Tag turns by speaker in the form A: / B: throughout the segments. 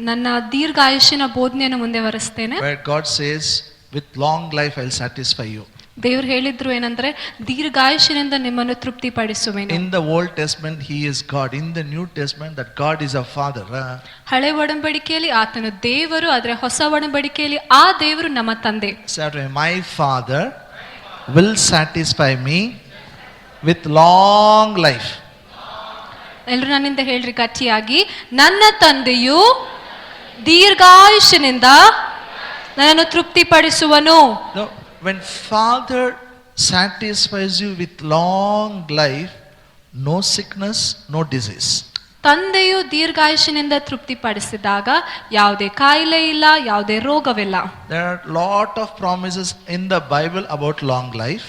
A: ನನ್ನ ದೀರ್ಘಾಯುಷ್ಯನ ಬೋಧನೆಯನ್ನು ಮುಂದೆ ವರಿಸ್ತೇನೆ.
B: Where God says, with long life I'll satisfy you.
A: ದೇವರು ಹೇಳಿದ್ರು ಏನಂದ್ರೆ ದೀರ್ಘಾಯುಷ್ಯನಿಂದ ನಿಮ್ಮನ್ನು ತೃಪ್ತಿಪಡಿಸುವೆನು.
B: In the Old Testament he is God. In the New Testament that God is a father.
A: ಹಳೆ ಒಡಂಬಡಿಕೆಯಲ್ಲಿ ಆತನು ದೇವರು, ಆದರೆ ಹೊಸ ಒಡಂಬಡಿಕೆಯಲ್ಲಿ ಆ ದೇವರು ನಮ್ಮ ತಂದೆ.
B: My father will satisfy me with long life.
A: ಎಲ್ಲರೂ ನನ್ನಿಂದ ಹೇಳ್ರಿ ಗಟ್ಟಿಯಾಗಿ, ನನ್ನ ತಂದೆಯು ದೀರ್ಘಾಯುಷ್ಯನಿಂದ ನನ್ನನ್ನು ತೃಪ್ತಿಪಡಿಸುವನು.
B: When father satisfies you with long life, no sickness, no disease.
A: ತಂದೆಯು ದೀರ್ಘಾಯುಷ್ಯನಿಂದ ತೃಪ್ತಿಪಡಿಸಿದಾಗ ಯಾವುದೇ ಕಾಯಿಲೆ ಇಲ್ಲ, ಯಾವುದೇ ರೋಗವಿಲ್ಲ.
B: There are lot of promises in the Bible about long life.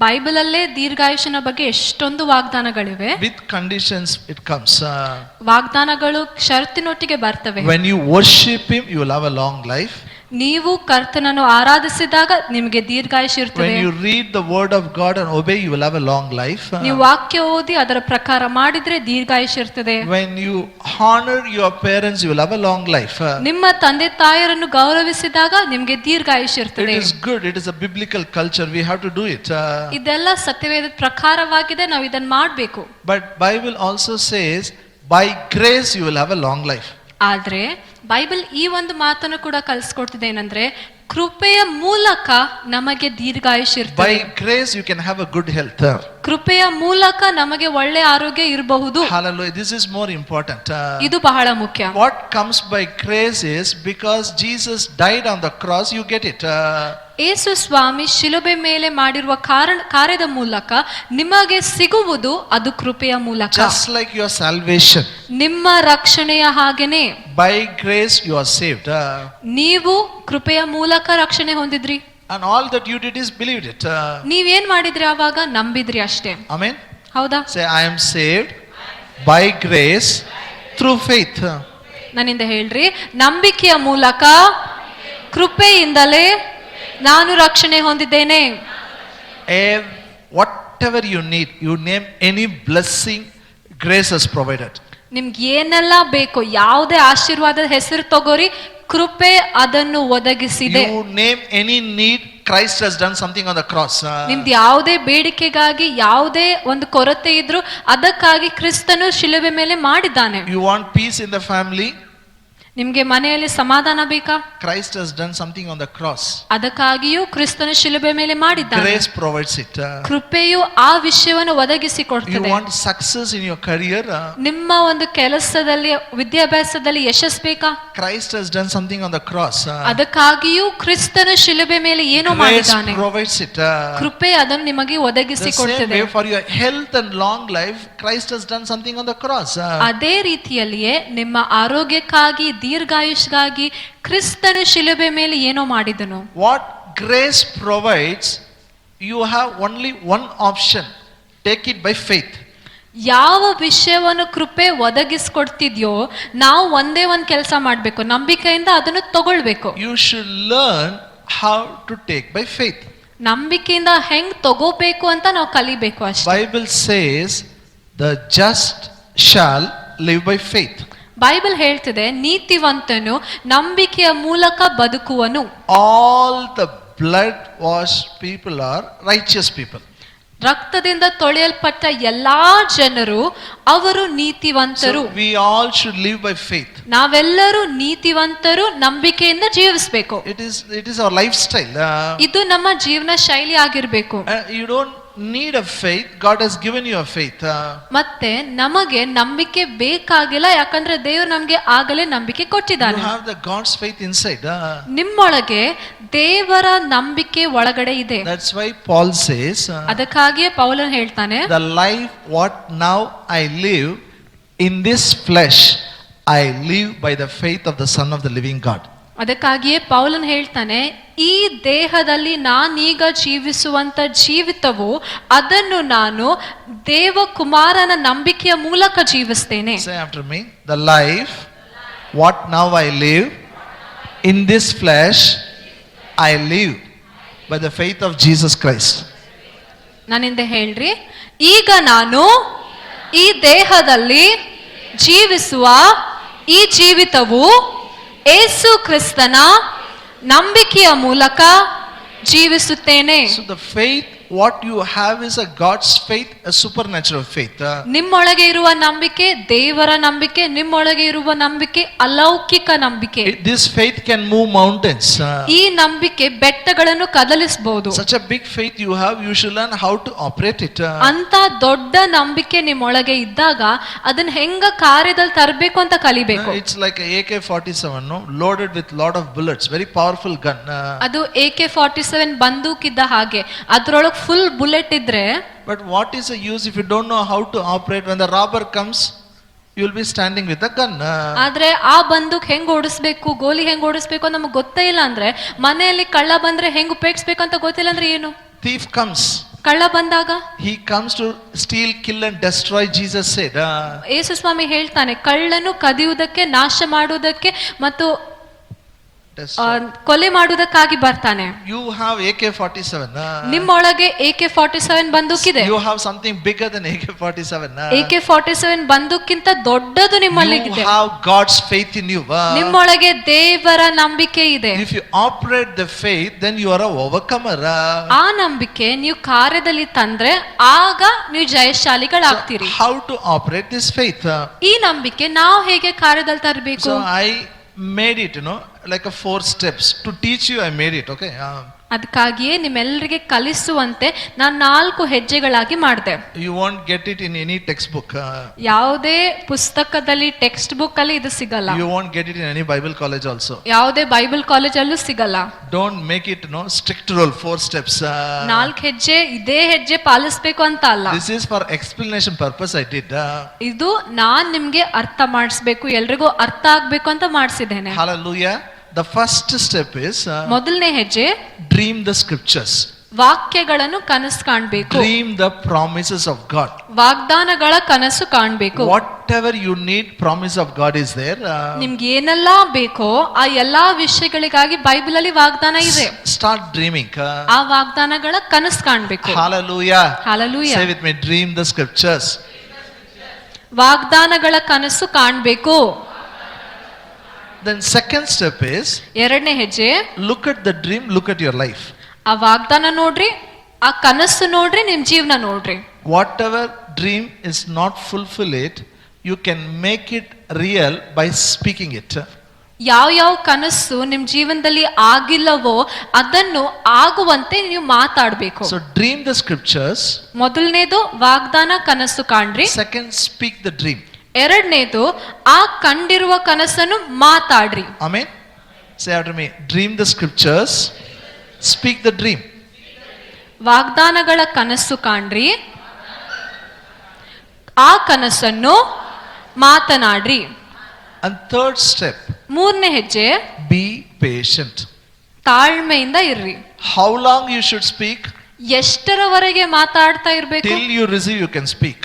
A: Bible ಅಲ್ಲೇ ದೀರ್ಘಾಯುಷ್ಯನ ಬಗ್ಗೆ ಎಷ್ಟೊಂದು ವಾಗ್ದಾನಗಳಿವೆ.
B: With conditions it comes.
A: ವಾಗ್ದಾನಗಳು ಷರತ್ತಿನೊಟ್ಟಿಗೆ ಬರ್ತವೆ.
B: When you worship him, you will have a long life.
A: ನೀವು ಕರ್ತನನ್ನು ಆರಾಧಿಸಿದಾಗ ನಿಮಗೆ ದೀರ್ಘಾಯುಷ್ಯ ಇರ್ತದೆ.
B: When you read the word of God and obey, you will have a long life.
A: ನೀವು ವಾಕ್ಯ ಓದಿ ಅದರ ಪ್ರಕಾರ ಮಾಡಿದ್ರೆ ದೀರ್ಘಾಯುಷ್ಯ ಇರ್ತದೆ.
B: When you honor your parents, you will have a long life.
A: ನಿಮ್ಮ ತಂದೆ ತಾಯರನ್ನು ಗೌರವಿಸಿದಾಗ ನಿಮಗೆ ದೀರ್ಘಾಯುಷ್ಯ ಇರ್ತದೆ.
B: It is good. It is a biblical culture. We have to do it.
A: ಇದೆಲ್ಲ ಸತ್ಯವೇದ ಪ್ರಕಾರವಾಗಿದೆ, ನಾವು ಇದನ್ನ ಮಾಡಬೇಕು.
B: But Bible also says, by grace you will have a long life.
A: ಆದ್ರೆ ಬೈಬಲ್ ಈ ಒಂದು ಮಾತನ್ನು ಕೂಡ ಕಲಿಸ್ಕೊಡ್ತಿದೆ, ಏನಂದ್ರೆ ಕೃಪೆಯ ಮೂಲಕ ನಮಗೆ ದೀರ್ಘಾಯುಷ್ಯ ಇರ್ತದೆ.
B: By grace you can have a good health.
A: ಕೃಪೆಯ ಮೂಲಕ ನಮಗೆ ಒಳ್ಳೆ ಆರೋಗ್ಯ ಇರಬಹುದು.
B: Hallelujah. This is more important.
A: ಇದು ಬಹಳ ಮುಖ್ಯ.
B: What comes by grace is because Jesus died on the cross, you get it.
A: ಯೇಸು ಸ್ವಾಮಿ ಶಿಲುಬೆ ಮೇಲೆ ಮಾಡಿರುವ ಕಾರ್ಯದ ಮೂಲಕ ನಿಮಗೆ ಸಿಗುವುದು ಅದು ಕೃಪೆಯ ಮೂಲಕ.
B: Just like your salvation.
A: ನಿಮ್ಮ ರಕ್ಷಣೆಯ ಹಾಗೇನೆ
B: By grace you are saved.
A: ನೀವು ಕೃಪೆಯ ಮೂಲಕ ರಕ್ಷಣೆ ಹೊಂದಿದ್ರಿ.
B: And all that you did is believed it.
A: ನೀವೇನ್ ಮಾಡಿದ್ರಿ? ಆವಾಗ ನಂಬಿದ್ರಿ ಅಷ್ಟೇ.
B: Amen.
A: ಹೌದಾ?
B: Say, I am saved by grace through faith.
A: ನನ್ನಿಂದ ಹೇಳ್ರಿ, ನಂಬಿಕೆಯ ಮೂಲಕ ಕೃಪೆಯಿಂದಲೇ ನಾನು ರಕ್ಷಣೆ ಹೊಂದಿದ್ದೇನೆ.
B: Whatever you need, you name any blessing, grace has provided.
A: ನಿಮ್ಗೆ ಏನೆಲ್ಲ ಬೇಕು, ಯಾವುದೇ ಆಶೀರ್ವಾದದ ಹೆಸರು ತಗೋರಿ, ಕೃಪೆ ಅದನ್ನು ಒದಗಿಸಿದೆ.
B: You name any need, Christ has done something on the cross.
A: ನಿಮ್ದು ಯಾವುದೇ ಬೇಡಿಕೆಗಾಗಿ ಯಾವುದೇ ಒಂದು ಕೊರತೆ ಇದ್ರು ಅದಕ್ಕಾಗಿ ಕ್ರಿಸ್ತನು ಶಿಲುಬೆ ಮೇಲೆ ಮಾಡಿದ್ದಾನೆ.
B: You want peace in the family?
A: ನಿಮ್ಗೆ ಮನೆಯಲ್ಲಿ ಸಮಾಧಾನ ಬೇಕಾ?
B: Christ has done something on the cross.
A: ಅದಕ್ಕಾಗಿಯೂ ಕ್ರಿಸ್ತನು ಶಿಲುಬೆ ಮೇಲೆ ಮಾಡಿದ್ದಾನೆ.
B: Grace provides it.
A: ಕೃಪೆಯು ಆ ವಿಷಯವನ್ನು ಒದಗಿಸಿ ಕೊಡ್ತದೆ.
B: You want success in your career?
A: ನಿಮ್ಮ ಒಂದು ಕೆಲಸದಲ್ಲಿ, ವಿದ್ಯಾಭ್ಯಾಸದಲ್ಲಿ ಯಶಸ್ಸು ಬೇಕಾ?
B: Christ has done something on the cross.
A: ಅದಕ್ಕಾಗಿಯೂ ಕ್ರಿಸ್ತನು ಶಿಲುಬೆ ಮೇಲೆ ಏನೋ ಮಾಡಿದ್ದಾನೆ.
B: Grace provides it.
A: ಕೃಪೆ ಅದನ್ನು ನಿಮಗೆ ಒದಗಿಸಿ ಕೊಡ್ತದೆ.
B: For your health and long life, Christ has done something on the cross.
A: ಅದೇ ರೀತಿಯಲ್ಲಿಯೇ ನಿಮ್ಮ ಆರೋಗ್ಯಕ್ಕಾಗಿ, ದೀರ್ಘಾಯುಷ್ಗಾಗಿ ಕ್ರಿಸ್ತನು ಶಿಲುಬೆ ಮೇಲೆ ಏನೋ ಮಾಡಿದನು.
B: What grace provides, you have only one option, take it by faith.
A: ಯಾವ ವಿಷಯವನ್ನು ಕೃಪೆ ಒದಗಿಸ್ಕೊಡ್ತಿದ್ಯೋ ನಾವು ಒಂದೇ ಒಂದು ಕೆಲಸ ಮಾಡಬೇಕು, ನಂಬಿಕೆಯಿಂದ ಅದನ್ನು ತಗೊಳ್ಬೇಕು.
B: You should learn how to take by faith.
A: ನಂಬಿಕೆಯಿಂದ ಹೆಂಗ್ ತಗೋಬೇಕು ಅಂತ ನಾವು ಕಲಿಬೇಕು ಅಷ್ಟೇ.
B: Bible says the just shall live by faith.
A: Bible ಹೇಳ್ತಿದೆ, ನೀತಿವಂತನು ನಂಬಿಕೆಯ ಮೂಲಕ ಬದುಕುವನು.
B: All the blood washed people are righteous people.
A: ರಕ್ತದಿಂದ ತೊಳೆಯಲ್ಪಟ್ಟ ಎಲ್ಲಾ ಜನರು ಅವರು ನೀತಿವಂತರು.
B: So we all should live by faith.
A: ನಾವೆಲ್ಲರೂ ನೀತಿವಂತರು, ನಂಬಿಕೆಯಿಂದ ಜೀವಿಸಬೇಕು.
B: It is our lifestyle.
A: ಇದು ನಮ್ಮ ಜೀವನ ಶೈಲಿ ಆಗಿರಬೇಕು.
B: You don't need a faith, God has given you a faith.
A: ಮತ್ತೆ ನಮಗೆ ನಂಬಿಕೆ ಬೇಕಾಗಿಲ್ಲ, ಯಾಕಂದ್ರೆ ದೇವರು ನಮಗೆ ಆಗಲೇ ನಂಬಿಕೆ ಕೊಟ್ಟಿದ್ದಾನೆ.
B: You have the God's faith inside.
A: ನಿಮ್ಮೊಳಗೆ ದೇವರ ನಂಬಿಕೆ ಒಳಗಡೆ ಇದೆ.
B: That's why Paul says,
A: ಅದಕ್ಕಾಗಿಯೇ ಪೌಲನು ಹೇಳ್ತಾನೆ,
B: the life what now I live in this flesh, I live by the faith of the Son of the living God.
A: ಅದಕ್ಕಾಗಿಯೇ ಪೌಲನು ಹೇಳ್ತಾನೆ, ಈ ದೇಹದಲ್ಲಿ ನಾನೀಗ ಜೀವಿಸುವಂತ ಜೀವಿತವು ಅದನ್ನು ನಾನು ದೇವಕುಮಾರನ ನಂಬಿಕೆಯ ಮೂಲಕ ಜೀವಿಸ್ತೇನೆ.
B: Say after me, the life what now I live in this flesh, I live by the faith of Jesus Christ.
A: ನನ್ನಿಂದ ಹೇಳ್ರಿ, ಈಗ ನಾನು ಈ ದೇಹದಲ್ಲಿ ಜೀವಿಸುವ ಈ ಜೀವಿತವು ಯೇಸು ಕ್ರಿಸ್ತನ ನಂಬಿಕೆಯ ಮೂಲಕ ಜೀವಿಸುತ್ತೇನೆ.
B: So the faith what you have is a God's faith, a supernatural faith.
A: ನಿಮ್ಮೊಳಗೆ ಇರುವ ನಂಬಿಕೆ ದೇವರ ನಂಬಿಕೆ, ನಿಮ್ಮೊಳಗೆ ಇರುವ ನಂಬಿಕೆ ಅಲೌಕಿಕ ನಂಬಿಕೆ.
B: This faith can move mountains.
A: ಈ ನಂಬಿಕೆ ಬೆಟ್ಟಗಳನ್ನು ಕದಲಿಸಬಹುದು.
B: Such a big faith you have, you should learn how to operate it.
A: ಅಂತ ದೊಡ್ಡ ನಂಬಿಕೆ ನಿಮ್ಮೊಳಗೆ ಇದ್ದಾಗ ಅದನ್ನ ಹೆಂಗ ಕಾರ್ಯದಲ್ಲಿ ತರಬೇಕು ಅಂತ ಕಲಿಬೇಕು.
B: It's like a AK-47, no, loaded with lot of bullets, very powerful gun.
A: ಅದು AK-47 ಬಂದೂಕ್ ಇದ್ದ ಹಾಗೆ, ಅದ್ರೊಳಗೆ ಫುಲ್ ಬುಲೆಟ್ ಇದ್ರೆ.
B: But what is the use if you don't know how to operate? When the robber comes, you will be standing with the gun.
A: ಆದ್ರೆ ಆ ಬಂದೂಕ್ ಹೆಂಗ್ ಓಡಿಸ್ಬೇಕು, ಗೋಲಿ ಹೆಂಗ್ ಓಡಿಸ್ಬೇಕು ನಮಗೆ ಗೊತ್ತೇ ಇಲ್ಲ ಅಂದ್ರೆ, ಮನೆಯಲ್ಲಿ ಕಳ್ಳ ಬಂದ್ರೆ ಹೆಂಗ್ ಉಪಯೋಗಿಸ್ಬೇಕು ಅಂತ ಗೊತ್ತಿಲ್ಲ ಅಂದ್ರೆ ಏನು?
B: Thief comes.
A: ಕಳ್ಳ ಬಂದಾಗ
B: He comes to steal, kill and destroy. Jesus said.
A: ಯೇಸು ಸ್ವಾಮಿ ಹೇಳ್ತಾನೆ, ಕಳ್ಳನು ಕದಿಯುವುದಕ್ಕೆ, ನಾಶ ಮಾಡುವುದಕ್ಕೆ ಮತ್ತು ಕೊಲೆ ಮಾಡುವುದಕ್ಕಾಗಿ ಬರ್ತಾನೆ.
B: You have AK-47.
A: ನಿಮ್ಮೊಳಗೆ AK-47 ಬಂದೂಕಿದೆ.
B: You have something bigger than AK-47.
A: AK-47 ಬಂದೂಕ್ಕಿಂತ ದೊಡ್ಡದು ನಿಮ್ಮಲ್ಲಿ ಇದೆ.
B: You have God's faith in you.
A: ನಿಮ್ಮೊಳಗೆ ದೇವರ ನಂಬಿಕೆ ಇದೆ.
B: If you operate the faith, then you are a overcomer.
A: ಆ ನಂಬಿಕೆ ನೀವು ಕಾರ್ಯದಲ್ಲಿ ತಂದ್ರೆ ಆಗ ನೀವು ಜಯಶಾಲಿಗಳಾಗ್ತೀರಿ.
B: How to operate this faith?
A: ಈ ನಂಬಿಕೆ ನಾವು ಹೇಗೆ ಕಾರ್ಯದಲ್ಲಿ ತರಬೇಕು?
B: So I made it, like a 4 steps to teach you. I made it, okay.
A: ಅದಕ್ಕಾಗಿಯೇ ನಿಮ್ಮೆಲ್ಲರಿಗೆ ಕಲಿಸುವಂತೆ ನಾನು 4 ಹೆಜ್ಜೆಗಳಾಗಿ ಮಾಡಿದೆ.
B: You won't get it in any textbook.
A: ಯಾವುದೇ ಪುಸ್ತಕದಲ್ಲಿ, ಟೆಕ್ಸ್ಟ್ ಬುಕ್ ಅಲ್ಲಿ ಇದು ಸಿಗಲ್ಲ.
B: You won't get it in any Bible college also.
A: ಯಾವುದೇ Bible college ಅಲ್ಲೂ ಸಿಗಲ್ಲ.
B: Don't make it strict rule 4 steps.
A: 4 ಹೆಜ್ಜೆ ಇದೇ ಹೆಜ್ಜೆ ಪಾಲಿಸಬೇಕು ಅಂತ ಅಲ್ಲ.
B: This is for explanation purpose I did.
A: ಇದು ನಾನ್ ನಿಮ್ಗೆ ಅರ್ಥ ಮಾಡಿಸ್ಬೇಕು, ಎಲ್ರಿಗೂ ಅರ್ಥ ಆಗ್ಬೇಕು ಅಂತ ಮಾಡಿಸಿದ್ದೇನೆ.
B: Hallelujah. The first step is
A: ಮೊದಲನೇ ಹೆಜ್ಜೆ
B: dream the scriptures.
A: ವಾಕ್ಯಗಳನ್ನು ಕನಸು ಕಾಣಬೇಕು.
B: Dream the promises of God.
A: ವಾಗ್ದಾನಗಳ ಕನಸು ಕಾಣಬೇಕು.
B: Whatever you need, promise of God is there.
A: ನಿಮ್ಗೆ ಏನೆಲ್ಲಾ ಬೇಕೋ ಆ ಎಲ್ಲಾ ವಿಷಯಗಳಿಗಾಗಿ ಬೈಬಲ್ ಅಲ್ಲಿ ವಾಗ್ದಾನ ಇದೆ.
B: Start dreaming.
A: ಆ ವಾಗ್ದಾನಗಳ ಕನಸು ಕಾಣಬೇಕು.
B: Hallelujah.
A: Hallelujah.
B: Say with me, dream the scriptures.
A: ವಾಗ್ದಾನಗಳ ಕನಸು ಕಾಣಬೇಕು.
B: Then second step is
A: ಎರಡನೇ ಹೆಜ್ಜೆ,
B: look at the dream, look at your life.
A: ಆ ವಾಗ್ದಾನ ನೋಡ್ರಿ, ಆ ಕನಸು ನೋಡ್ರಿ, ನಿಮ್ ಜೀವನ ನೋಡ್ರಿ.
B: Whatever dream is not fulfilled, you can make it real by speaking it.
A: ಯಾವ ಕನಸು ನಿಮ್ ಜೀವನದಲ್ಲಿ ಆಗಿಲ್ಲವೋ ಅದನ್ನು ಆಗುವಂತೆ ನೀವು ಮಾತಾಡ್ಬೇಕು.
B: So dream the scriptures.
A: ಮೊದಲನೇದು ವಾಗ್ದಾನ ಕನಸು ಕಾಣ್ರಿ.
B: Second, speak the dream.
A: ಎರಡನೇದು ಆ ಕಂಡಿರುವ ಕನಸನ್ನು ಮಾತಾಡ್ರಿ.
B: Amen. Say after me, dream the scriptures, speak the dream.
A: ವಾಗ್ದಾನಗಳ ಕನಸು ಕಾಣ್ರಿ, ಆ ಕನಸನ್ನು ಮಾತನಾಡ್ರಿ.
B: And third step,
A: ಮೂರನೇ ಹೆಜ್ಜೆ,
B: be patient.
A: ತಾಳ್ಮೆಯಿಂದ ಇರ್ರಿ.
B: How long you should speak?
A: ಎಷ್ಟರವರೆಗೆ ಮಾತಾಡ್ತಾ ಇರ್ಬೇಕು?
B: Till you receive, you can speak.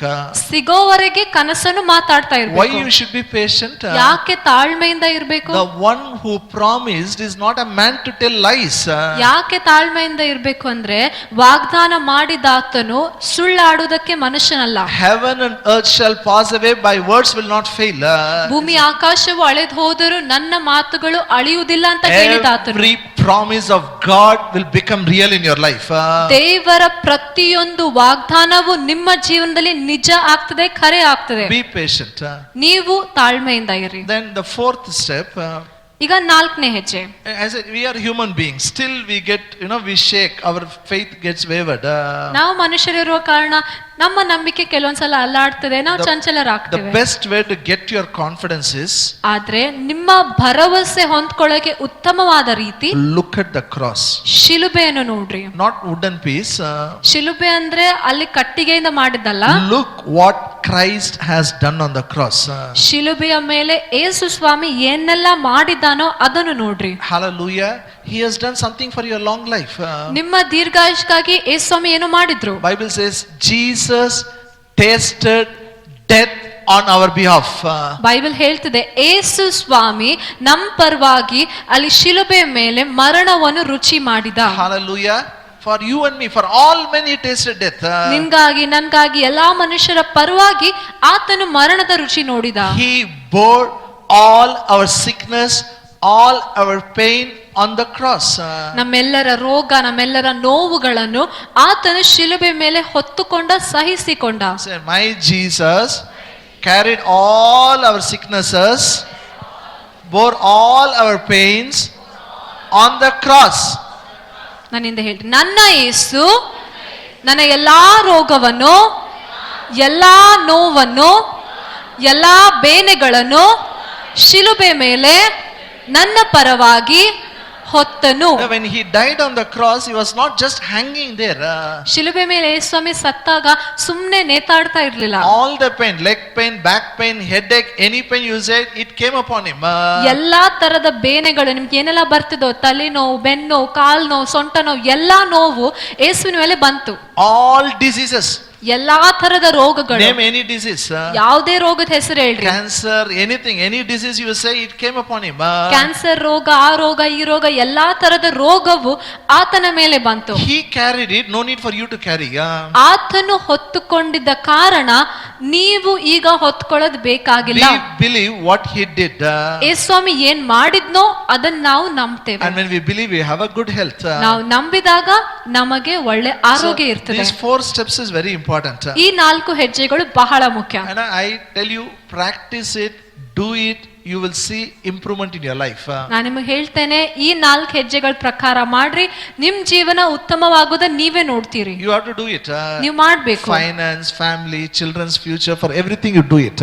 A: ಸಿಗೋವರೆಗೆ ಕನಸನ್ನು ಮಾತಾಡ್ತಾ
B: Why
A: ಇರ್ಬೇಕು.
B: you should be patient?
A: ಯಾಕೆ ತಾಳ್ಮೆಯಿಂದ ಇರ್ಬೇಕು?
B: The one who promised is not a man to tell lies.
A: ಯಾಕೆ ತಾಳ್ಮೆಯಿಂದ ಇರ್ಬೇಕು ಅಂದ್ರೆ, ವಾಗ್ದಾನ ಮಾಡಿದಾತನು ಸುಳ್ಳಾಡುವುದಕ್ಕೆ ಮನುಷ್ಯನಲ್ಲ.
B: Heaven and earth shall pass away, my words will not fail.
A: ಭೂಮಿ ಆಕಾಶವು ಅಳೆದು ಹೋದರೂ ನನ್ನ ಮಾತುಗಳು ಅಳಿಯುವುದಿಲ್ಲ ಅಂತ ಹೇಳಿದಾತನು.
B: Every promise of God will become real in your life.
A: ದೇವರ ಪ್ರತಿಯೊಂದು ವಾಗ್ದಾನವು ನಿಮ್ಮ ಜೀವನದಲ್ಲಿ ನಿಜ ಆಗ್ತದೆ, ಖರೆ ಆಗ್ತದೆ.
B: Be patient.
A: ನೀವು ತಾಳ್ಮೆಯಿಂದ ಇರಿ.
B: Then the fourth step,
A: ಈಗ 4ನೇ ಹೆಜ್ಜೆ,
B: as we are human beings, still we get, we shake, our faith gets wavered.
A: ನಾವು ಮನುಷ್ಯರಿರುವ ಕಾರಣ ನಮ್ಮ ನಂಬಿಕೆ ಕೆಲವೊಂದ್ಸಲ ಅಲ್ಲಾಡ್ತದೆ, ನಾವು
B: The
A: ಚಂಚಲರಾಗ್ತೇವೆ.
B: best way to get your confidence is,
A: ಆದ್ರೆ ನಿಮ್ಮ ಭರವಸೆ ಹೊಂದ್ಕೊಳ್ಳೋಕೆ ಉತ್ತಮವಾದ ರೀತಿ,
B: look at the cross.
A: ಶಿಲುಬೆಯನ್ನು ನೋಡ್ರಿ.
B: Not wooden piece.
A: ಶಿಲುಬೆ ಅಂದ್ರೆ ಅಲ್ಲಿ ಕಟ್ಟಿಗೆಯಿಂದ ಮಾಡಿದ್ದಲ್ಲ.
B: Look what Christ has done on the cross.
A: ಶಿಲುಬೆಯ ಮೇಲೆ ಯೇಸು ಸ್ವಾಮಿ ಏನೆಲ್ಲ ಮಾಡಿದ್ದಾನೋ ಅದನ್ನು ನೋಡ್ರಿ.
B: Hallelujah. He has done something for your long life.
A: ನಿಮ್ಮ ದೀರ್ಘಾಯುಷ್ಗಾಗಿ ಯೇಸು ಸ್ವಾಮಿ ಏನು ಮಾಡಿದ್ರು?
B: Bible says Jesus tasted death on our behalf.
A: Bible ಹೇಳ್ತಿದೆ, ಯೇಸು ಸ್ವಾಮಿ ನಮ್ಮ ಪರವಾಗಿ ಅಲ್ಲಿ ಶಿಲುಬೆ ಮೇಲೆ ಮರಣವನ್ನು ರುಚಿ ಮಾಡಿದ.
B: Hallelujah. For you and me, for all men he tasted death.
A: ನಿನ್ಗಾಗಿ ನನ್ಗಾಗಿ ಎಲ್ಲಾ ಮನುಷ್ಯರ ಪರವಾಗಿ ಆತನು ಮರಣದ ರುಚಿ ನೋಡಿದ.
B: He bore all our sickness, all our pain on the cross.
A: ನಮ್ಮೆಲ್ಲರ ರೋಗ, ನಮ್ಮೆಲ್ಲರ ನೋವುಗಳನ್ನು ಆತನು ಶಿಲುಬೆ ಮೇಲೆ ಹೊತ್ತುಕೊಂಡ, ಸಹಿಸಿಕೊಂಡ.
B: Say, my Jesus carried all our sicknesses, bore all our pains on the cross.
A: ನನ್ನಿಂದ ಹೇಳಿ, ನನ್ನ ಯೇಸು ನನ್ನ ಎಲ್ಲಾ ರೋಗವನ್ನು, ಎಲ್ಲಾ ನೋವನ್ನು, ಎಲ್ಲಾ ಬೇನೆಗಳನ್ನು ಶಿಲುಬೆ ಮೇಲೆ ನನ್ನ ಪರವಾಗಿ ಹೊತ್ತನು.
B: When he died on the cross, he was not just hanging there.
A: ಶಿಲುಬೆ ಮೇಲೆ ಯೇಸುಸ್ವಾಮಿ ಸತ್ತಾಗ ಸುಮ್ಮನೆ ನೇತಾಡ್ತಾ ಇರ್ಲಿಲ್ಲ.
B: All the pain, leg pain, back pain, headache, any pain you said, it came upon him.
A: ಎಲ್ಲಾ ತರದ ಬೇನೆಗಳು, ನಿಮ್ಗೆ ಏನೆಲ್ಲ ಬರ್ತಿದೋ, ತಲೆನೋವು, ಬೆನ್ನೋವು, ಕಾಲ್ ನೋವು, ಸೊಂಟ ನೋವು, ಎಲ್ಲಾ ನೋವು ಯೇಸುವಿನ ಮೇಲೆ ಬಂತು.
B: All diseases.
A: ಎಲ್ಲಾ ತರದ ರೋಗಗಳು.
B: Name any disease.
A: ಯಾವುದೇ ರೋಗದ ಹೆಸರು ಹೇಳ್ರಿ.
B: Cancer, anything, any disease you say, it came upon him.
A: Cancer ರೋಗ, ಆ ರೋಗ, ಈ ರೋಗ, ಎಲ್ಲಾ ತರದ ರೋಗವು ಆತನ ಮೇಲೆ ಬಂತು.
B: He carried it, no need for you to carry.
A: ಆತನು ಹೊತ್ತುಕೊಂಡಿದ್ದ ಕಾರಣ ನೀವು ಈಗ ಹೊತ್ಕೊಳ್ಳೋದು ಬೇಕಾಗಿಲ್ಲ.
B: We believe what he did.
A: ಯೇಸುಸ್ವಾಮಿ ಏನ್ ಮಾಡಿದ್ನೋ ಅದನ್ನ ನಾವು ನಂಬ್ತೇವೆ.
B: And when we believe, we have a good health.
A: ನಾವು ನಂಬಿದಾಗ ನಮಗೆ ಒಳ್ಳೆ ಆರೋಗ್ಯ ಇರ್ತದೆ.
B: These 4 steps is very important.
A: ಈ 4 ಹೆಜ್ಜೆಗಳು ಬಹಳ ಮುಖ್ಯ.
B: And I tell you, practice it, do it, you will see improvement in your life.
A: ನಾನು ನಿಮಗೆ ಹೇಳ್ತೇನೆ, ಈ 4 ಹೆಜ್ಜೆಗಳ ಪ್ರಕಾರ ಮಾಡ್ರಿ, ನಿಮ್ ಜೀವನ ಉತ್ತಮವಾಗೋದನ್ನ ನೀವೇ ನೋಡ್ತೀರಿ.
B: You have to do it.
A: ನೀವು ಮಾಡ್ಬೇಕು.
B: Finance, family, children's future, for everything you do it.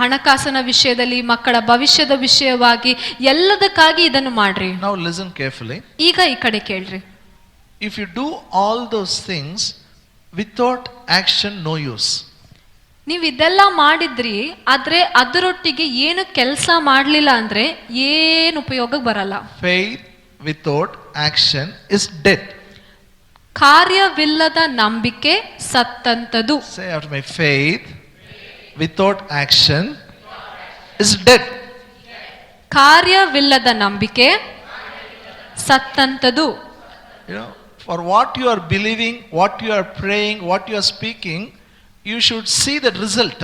A: ಹಣಕಾಸಿನ ವಿಷಯದಲ್ಲಿ, ಮಕ್ಕಳ ಭವಿಷ್ಯದ ವಿಷಯವಾಗಿ, ಎಲ್ಲದಕ್ಕಾಗಿ ಇದನ್ನು ಮಾಡ್ರಿ.
B: Now listen carefully.
A: ಈಗ ಈ ಕಡೆ ಕೇಳ್ರಿ.
B: If you do all those things without action, no use.
A: ನೀವು ಇದೆಲ್ಲ ಮಾಡಿದ್ರಿ, ಆದ್ರೆ ಅದರೊಟ್ಟಿಗೆ ಏನು ಕೆಲಸ ಮಾಡ್ಲಿಲ್ಲ ಅಂದ್ರೆ ಏನು ಉಪಯೋಗ ಬರಲ್ಲ.
B: Faith without action is dead.
A: ಕಾರ್ಯವಿಲ್ಲದ ನಂಬಿಕೆ ಸತ್ತಂತದು.
B: Say after me, faith without action is dead.
A: ಕಾರ್ಯವಿಲ್ಲದ ನಂಬಿಕೆ ಸತ್ತಂತದು.
B: You know, for what you are believing, what you are praying, what you are speaking, you should see the result.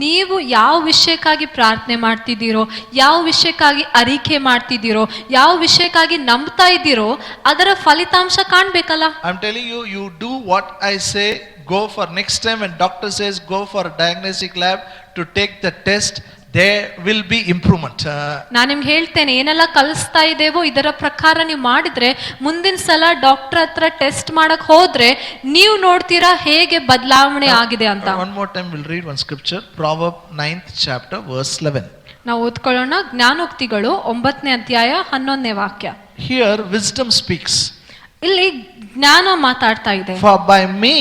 A: ನೀವು ಯಾವ ವಿಷಯಕ್ಕಾಗಿ ಪ್ರಾರ್ಥನೆ ಮಾಡ್ತಿದ್ದೀರೋ, ಯಾವ ವಿಷಯಕ್ಕಾಗಿ ಅರಿಕೆ ಮಾಡ್ತಿದ್ದೀರೋ, ಯಾವ ವಿಷಯಕ್ಕಾಗಿ ನಂಬ್ತಾ ಇದ್ದೀರೋ, ಅದರ ಫಲಿತಾಂಶ ಕಾಣ್ಬೇಕಲ್ಲ.
B: I'm telling you, you do what I say. Go for next time when doctor says go for a diagnostic lab to take the test, there will be improvement.
A: ನಾನು ನಿಮ್ಗೆ ಹೇಳ್ತೇನೆ, ಏನೆಲ್ಲ ಕಲಿಸ್ತಾ ಇದ್ದೇವೋ ಇದರ ಪ್ರಕಾರ ನೀವು ಮಾಡಿದ್ರೆ ಮುಂದಿನ ಸಲ ಡಾಕ್ಟರ್ ಹತ್ರ ಟೆಸ್ಟ್ ಮಾಡಕ್ ಹೋದ್ರೆ ನೀವು ನೋಡ್ತೀರಾ ಹೇಗೆ ಬದಲಾವಣೆ ಆಗಿದೆ ಅಂತ.
B: One more time we'll read one scripture, Proverbs 9th chapter verse 11.
A: ನಾವು ಓದ್ಕೊಳ್ಳೋಣ, ಜ್ಞಾನೋಕ್ತಿಗಳು 9ನೇ ಅಧ್ಯಾಯ 11ನೇ ವಾಕ್ಯ.
B: Here wisdom speaks.
A: ಇಲ್ಲಿ ಜ್ಞಾನ ಮಾತಾಡ್ತಾ ಇದೆ.
B: For by me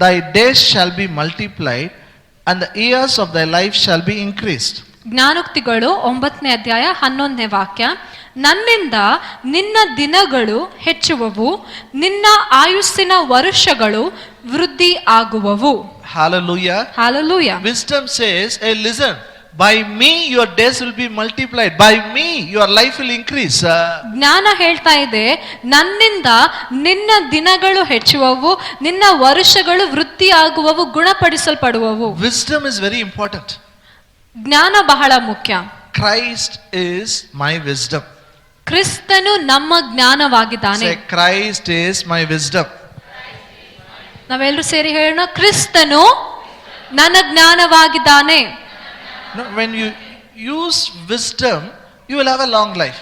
B: thy days shall be multiplied and the years of thy life shall be increased.
A: ಜ್ಞಾನೋಕ್ತಿಗಳು 9ನೇ ಅಧ್ಯಾಯ 11ನೇ ವಾಕ್ಯ. ನನ್ನಿಂದ ನಿನ್ನ ದಿನಗಳು ಹೆಚ್ಚುವವು, ನಿನ್ನ ಆಯುಸ್ಸಿನ ವರ್ಷಗಳು ವೃದ್ಧಿ ಆಗುವವು.
B: Hallelujah.
A: Hallelujah.
B: Wisdom says, hey, listen, by me your days will be multiplied, by me your life will increase.
A: ಜ್ಞಾನ ಹೇಳ್ತಾ ಇದೆ, ನನ್ನಿಂದ ನಿನ್ನ ದಿನಗಳು ಹೆಚ್ಚುವವು, ನಿನ್ನ ವರ್ಷಗಳು ವೃದ್ಧಿ ಆಗುವವು, ಗುಣಪಡಿಸಲ್ಪಡುವವು.
B: Wisdom is very important.
A: ಜ್ಞಾನ ಬಹಳ ಮುಖ್ಯ.
B: Christ is my wisdom.
A: ಕ್ರಿಸ್ತನು ನಮ್ಮ ಜ್ಞಾನವಾಗಿದ್ದಾನೆ.
B: Say, Christ is my wisdom.
A: ನಾವೆಲ್ಲರೂ ಸೇರಿ ಹೇಳೋಣ, ಕ್ರಿಸ್ತನು ನನ್ನ ಜ್ಞಾನವಾಗಿದ್ದಾನೆ.
B: No, when you use wisdom, you will have a long life.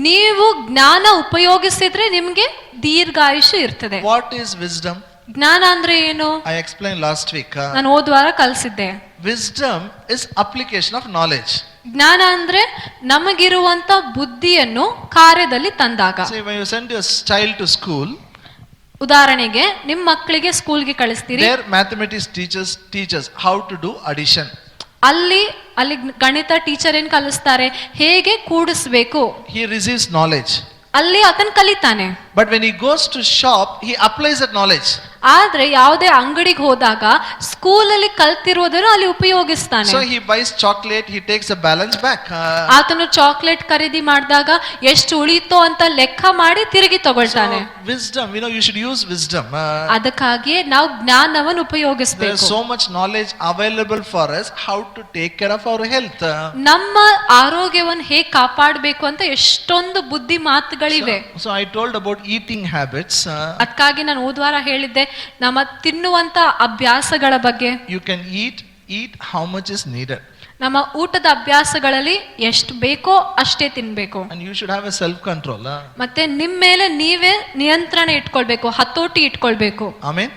A: ನೀವು ಜ್ಞಾನ ಉಪಯೋಗಿಸಿದ್ರೆ ನಿಮ್ಗೆ ದೀರ್ಘಾಯುಷ್ಯ ಇರ್ತದೆ.
B: What is wisdom?
A: ಜ್ಞಾನ ಅಂದ್ರೆ ಏನು?
B: I explained last week.
A: ನಾನು ಹೋದ್ವಾರ ಕಲಿಸಿದ್ದೆ.
B: Wisdom is application of knowledge.
A: ಜ್ಞಾನ ಅಂದ್ರೆ ನಮಗಿರುವಂತ ಬುದ್ಧಿಯನ್ನು ಕಾರ್ಯದಲ್ಲಿ ತಂದಾಗ.
B: Say, when you send your child to school,
A: ಉದಾಹರಣೆಗೆ ನಿಮ್ಮ ಮಕ್ಕಳಿಗೆ ಸ್ಕೂಲ್ಗೆ ಕಳಿಸ್ತೀರಿ.
B: their mathematics teaches how to do addition.
A: ಅಲ್ಲಿ ಗಣಿತ ಟೀಚರ್ ಏನ್ ಕಲಿಸ್ತಾರೆ, ಹೇಗೆ ಕೂಡಿಸ್ಬೇಕು.
B: He receives knowledge.
A: ಅಲ್ಲಿ ಅದನ್ನ ಕಲಿತಾನೆ.
B: But when he goes to shop, he applies that knowledge.
A: ಆದ್ರೆ ಯಾವುದೇ ಅಂಗಡಿಗೆ ಹೋದಾಗ ಸ್ಕೂಲಲ್ಲಿ ಕಲ್ತಿರೋದನ್ನು ಅಲ್ಲಿ ಉಪಯೋಗಿಸ್ತಾನೆ.
B: So he buys chocolate, he takes the balance back.
A: ಆತನು ಚಾಕ್ಲೇಟ್ ಖರೀದಿ ಮಾಡಿದಾಗ ಎಷ್ಟು ಉಳಿತೋ ಅಂತ ಲೆಕ್ಕ ಮಾಡಿ ತಿರುಗಿ ತಗೊಳ್ತಾನೆ.
B: So, wisdom, you should use wisdom.
A: ಅದಕ್ಕಾಗಿಯೇ ನಾವು ಜ್ಞಾನವನ್ನು
B: There is
A: ಉಪಯೋಗಿಸಬೇಕು.
B: so much knowledge available for us how to take care of our health.
A: ನಮ್ಮ ಆರೋಗ್ಯವನ್ನು ಹೇಗೆ ಕಾಪಾಡಬೇಕು ಅಂತ ಎಷ್ಟೊಂದು ಬುದ್ಧಿ ಮಾತುಗಳಿವೆ.
B: So I told about eating habits.
A: ಅದಕ್ಕಾಗಿ ನಾನು ಹೋದ್ವಾರ ಹೇಳಿದ್ದೆ ನಮ್ಮ ತಿನ್ನುವಂತ ಅಭ್ಯಾಸಗಳ ಬಗ್ಗೆ.
B: You can eat how much is needed.
A: ನಮ್ಮ ಊಟದ ಅಭ್ಯಾಸಗಳಲ್ಲಿ ಎಷ್ಟು ಬೇಕೋ ಅಷ್ಟೇ ತಿನ್ಬೇಕು.
B: And you should have a self control.
A: ಮತ್ತೆ ನಿಮ್ಮ ಮೇಲೆ ನೀವೇ ನಿಯಂತ್ರಣ ಇಟ್ಕೊಳ್ಬೇಕು, ಹತೋಟಿ ಇಟ್ಕೊಳ್ಬೇಕು.
B: Amen.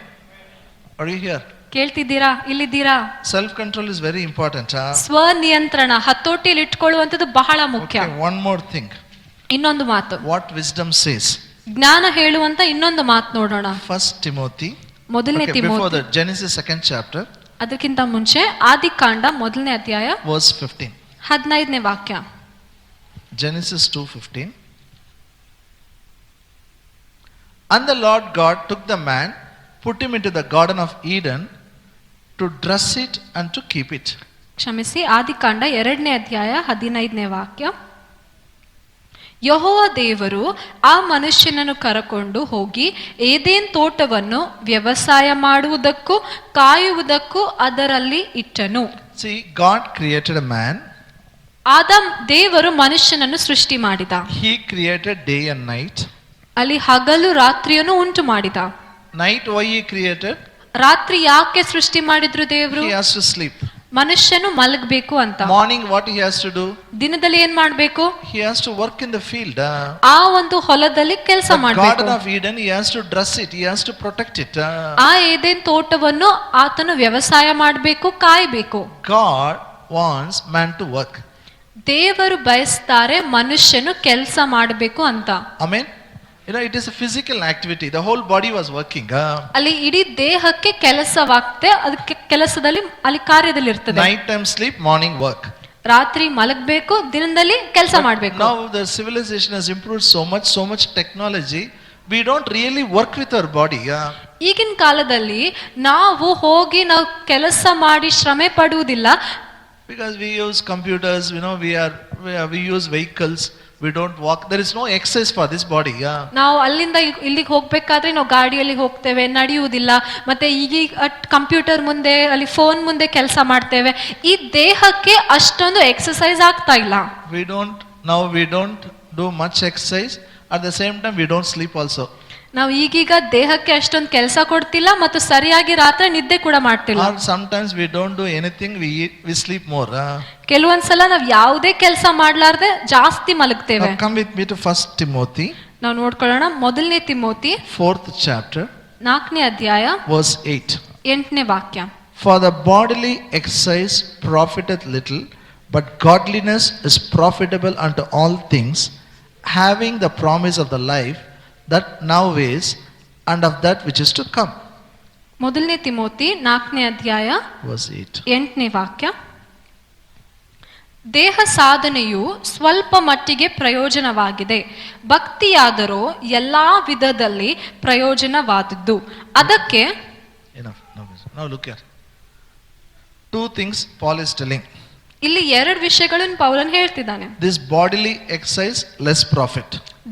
B: Are you here?
A: ಕೇಳ್ತಿದ್ದೀರಾ? ಇಲ್ಲಿದ್ದೀರಾ?
B: Self control is very important.
A: ಸ್ವನಿಯಂತ್ರಣ, ಹತೋಟಿಯಲ್ಲಿ ಇಟ್ಕೊಳ್ಳುವಂಥದ್ದು ಬಹಳ ಮುಖ್ಯ.
B: Okay, one more thing.
A: ಇನ್ನೊಂದು ಮಾತು,
B: What wisdom says.
A: ಜ್ಞಾನ ಹೇಳುವಂತ ಇನ್ನೊಂದು ಮಾತು ನೋಡೋಣ.
B: First Timothy.
A: ಮೊದಲನೇ
B: Okay, before
A: Timothy,
B: that, Genesis 2nd chapter,
A: ಅದಕ್ಕಿಂತ ಮುಂಚೆ ಆದಿಕಾಂಡ ಮೊದಲನೇ ಅಧ್ಯಾಯ
B: verse 15.
A: 15ನೇ ವಾಕ್ಯ.
B: Genesis 2:15. And the Lord God took the man, put him into the garden of Eden to dress it and to keep it.
A: ಕ್ಷಮಿಸಿ, ಆದಿಕಾಂಡ 2ನೇ ಅಧ್ಯಾಯ 15ನೇ ವಾಕ್ಯ. ಯೆಹೋವ ದೇವರು ಆ ಮನುಷ್ಯನನ್ನು ಕರಕೊಂಡು ಹೋಗಿ ಏದೇನ್ ತೋಟವನ್ನು ವ್ಯವಸಾಯ ಮಾಡುವುದಕ್ಕೂ ಕಾಯುವುದಕ್ಕೂ ಅದರಲ್ಲಿ ಇಟ್ಟನು.
B: See, God created a man.
A: ದೇವರು ಮನುಷ್ಯನನ್ನು ಸೃಷ್ಟಿ ಮಾಡಿದ.
B: He created day and night.
A: ಅಲ್ಲಿ ಹಗಲು ರಾತ್ರಿಯನ್ನು ಉಂಟು ಮಾಡಿದ.
B: Night, why he created?
A: ರಾತ್ರಿ ಯಾಕೆ ಸೃಷ್ಟಿ ಮಾಡಿದ್ರು ದೇವರು?
B: He has to sleep.
A: ಮನುಷ್ಯನು ಮಲಗಬೇಕು ಅಂತ.
B: Morning, what he has to do?
A: ದಿನದಲ್ಲಿ ಏನ್ ಮಾಡ್ಬೇಕು?
B: He has to work in the field.
A: ಆ ಒಂದು ಹೊಲದಲ್ಲಿ ಕೆಲಸ
B: The
A: ಮಾಡಬೇಕು.
B: Garden of Eden, he has to dress it, he has to protect it.
A: ಆ ಏದೇನ್ ತೋಟವನ್ನು ಆತನು ವ್ಯವಸಾಯ ಮಾಡಬೇಕು, ಕಾಯಬೇಕು.
B: God wants man to work.
A: ದೇವರು ಬಯಸ್ತಾರೆ ಮನುಷ್ಯನು ಕೆಲಸ ಮಾಡಬೇಕು ಅಂತ.
B: Amen. It is a physical activity. The whole body was working.
A: ಅಲ್ಲಿ ಇಡೀ ದೇಹಕ್ಕೆ ಕೆಲಸವಾಗ್ತದೆ, ಅದಕ್ಕೆ ಕೆಲಸದಲ್ಲಿ ಅಲ್ಲಿ ಕಾರ್ಯದಲ್ಲಿ ಇರ್ತದೆ.
B: Night time sleep, morning work.
A: ರಾತ್ರಿ ಮಲಗಬೇಕು, ದಿನದಲ್ಲಿ ಕೆಲಸ ಮಾಡಬೇಕು.
B: Now the civilization has improved so much technology. We don't really work with our body.
A: ಈಗಿನ ಕಾಲದಲ್ಲಿ ನಾವು ಕೆಲಸ ಮಾಡಿ ಶ್ರಮೆ ಪಡುವುದಿಲ್ಲ.
B: Because we use computers, we use vehicles. We don't walk. There is no exercise for this body.
A: ನಾವು ಅಲ್ಲಿಂದ ಇಲ್ಲಿಗೆ ಹೋಗ್ಬೇಕಾದ್ರೆ ನಾವು ಗಾಡಿಯಲ್ಲಿ ಹೋಗ್ತೇವೆ, ನಡೆಯುವುದಿಲ್ಲ. ಮತ್ತೆ ಈಗ ಕಂಪ್ಯೂಟರ್ ಮುಂದೆ, ಅಲ್ಲಿ ಫೋನ್ ಮುಂದೆ ಕೆಲಸ ಮಾಡ್ತೇವೆ. ಈ ದೇಹಕ್ಕೆ ಅಷ್ಟೊಂದು ಎಕ್ಸರ್ಸೈಸ್ ಆಗ್ತಾ ಇಲ್ಲ.
B: We don't do much exercise. At the same time, we don't sleep also.
A: ನಾವು ಈಗೀಗ ದೇಹಕ್ಕೆ ಅಷ್ಟೊಂದು ಕೆಲಸ ಕೊಡ್ತಿಲ್ಲ ಮತ್ತು ಸರಿಯಾಗಿ ರಾತ್ರಿ ನಿದ್ದೆ ಕೂಡ ಮಾಡ್ತಿಲ್ಲ.
B: Or sometimes we don't do anything, we sleep more.
A: ಕೆಲವೊಂದ್ಸಲ ನಾವು ಯಾವುದೇ ಕೆಲಸ ಮಾಡ್ಲಾರ್ದೆ ಜಾಸ್ತಿ ಮಲಗ್ತೇವೆ.
B: Now come with me to 1 Timothy.
A: ನಾವು ನೋಡ್ಕೊಳ್ಳೋಣ. ಮೊದಲನೇ ತಿಮೋಥಿ
B: 4th chapter,
A: 4ನೇ ಅಧ್ಯಾಯ
B: verse 8.
A: 8ನೇ ವಾಕ್ಯ.
B: For the bodily exercise profiteth little, but godliness is profitable unto all things, having the promise of the life that now is and of that which is to come.
A: ಮೊದಲನೇ Timothy 4ನೇ ಅಧ್ಯಾಯ
B: verse 8.
A: 8ನೇ ವಾಕ್ಯ. ದೇಹ ಸಾಧನೆಯು ಸ್ವಲ್ಪ ಮಟ್ಟಿಗೆ ಪ್ರಯೋಜನವಾಗಿದೆ, ಭಕ್ತಿಯಾದರೂ ಎಲ್ಲಾ ವಿಧದಲ್ಲಿ ಪ್ರಯೋಜನವಾದದ್ದು. ಅದಕ್ಕೆ
B: Enough. Now look here. Two things Paul is telling.
A: ಇಲ್ಲಿ 2 ವಿಷಯಗಳನ್ನು ಪೌಲನ್ ಹೇಳ್ತಿದ್ದಾನೆ.
B: This bodily exercise, less profit.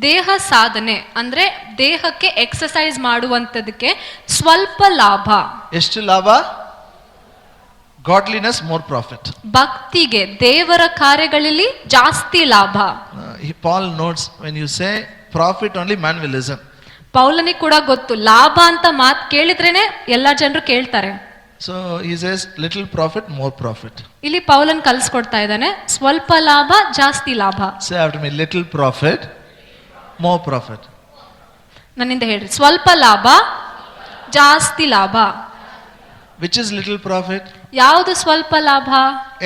A: ದೇಹ ಸಾಧನೆ ಅಂದ್ರೆ ದೇಹಕ್ಕೆ ಎಕ್ಸರ್ಸೈಸ್ ಮಾಡುವಂತದಕ್ಕೆ ಸ್ವಲ್ಪ ಲಾಭ.
B: ಎಷ್ಟು ಲಾಭ? Godliness, more profit.
A: ಭಕ್ತಿಗೆ, ದೇವರ ಕಾರ್ಯಗಳಲ್ಲಿ ಜಾಸ್ತಿ ಲಾಭ.
B: Paul notes, when you say profit only, man will listen.
A: ಪೌಲನಿಗೆ ಕೂಡ ಗೊತ್ತು, ಲಾಭ ಅಂತ ಮಾತು ಕೇಳಿದ್ರೇನೆ ಎಲ್ಲಾ ಜನರು ಕೇಳ್ತಾರೆ.
B: So he says little profit, more profit.
A: ಇಲ್ಲಿ ಪೌಲನ್ ಕಲಿಸ್ಕೊಡ್ತಾ ಇದ್ದಾನೆ, ಸ್ವಲ್ಪ ಲಾಭ ಜಾಸ್ತಿ ಲಾಭ.
B: Say after me, little profit, more profit.
A: ನನ್ನಿಂದ ಹೇಳ್ರಿ, ಸ್ವಲ್ಪ ಲಾಭ ಜಾಸ್ತಿ ಲಾಭ.
B: Which is little profit?
A: ಯಾವುದು ಸ್ವಲ್ಪ ಲಾಭ?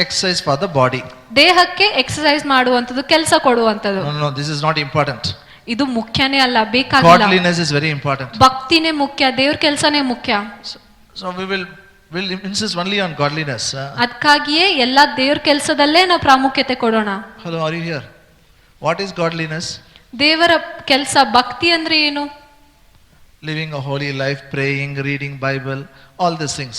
B: Exercise for the body.
A: ದೇಹಕ್ಕೆ ಎಕ್ಸರ್ಸೈಸ್ ಮಾಡುವಂಥದ್ದು, ಕೆಲಸ ಕೊಡುವಂಥದ್ದು.
B: No, this is not important.
A: ಇದು ಮುಖ್ಯನೇ ಅಲ್ಲ, ಬೇಕಾಗಿಲ್ಲ.
B: Godliness is very important.
A: ಭಕ್ತಿನೇ ಮುಖ್ಯ, ದೇವ್ರ ಕೆಲಸನೇ ಮುಖ್ಯ.
B: So we will insist only on godliness.
A: ಅದಕ್ಕಾಗಿಯೇ ಎಲ್ಲ ದೇವ್ರ ಕೆಲಸದಲ್ಲೇ ನಾವು ಪ್ರಾಮುಖ್ಯತೆ ಕೊಡೋಣ.
B: Hello, are you here? What is godliness?
A: ದೇವರ ಕೆಲಸ, ಭಕ್ತಿ ಅಂದ್ರೆ ಏನು?
B: living a holy life, praying, reading Bible, all these things.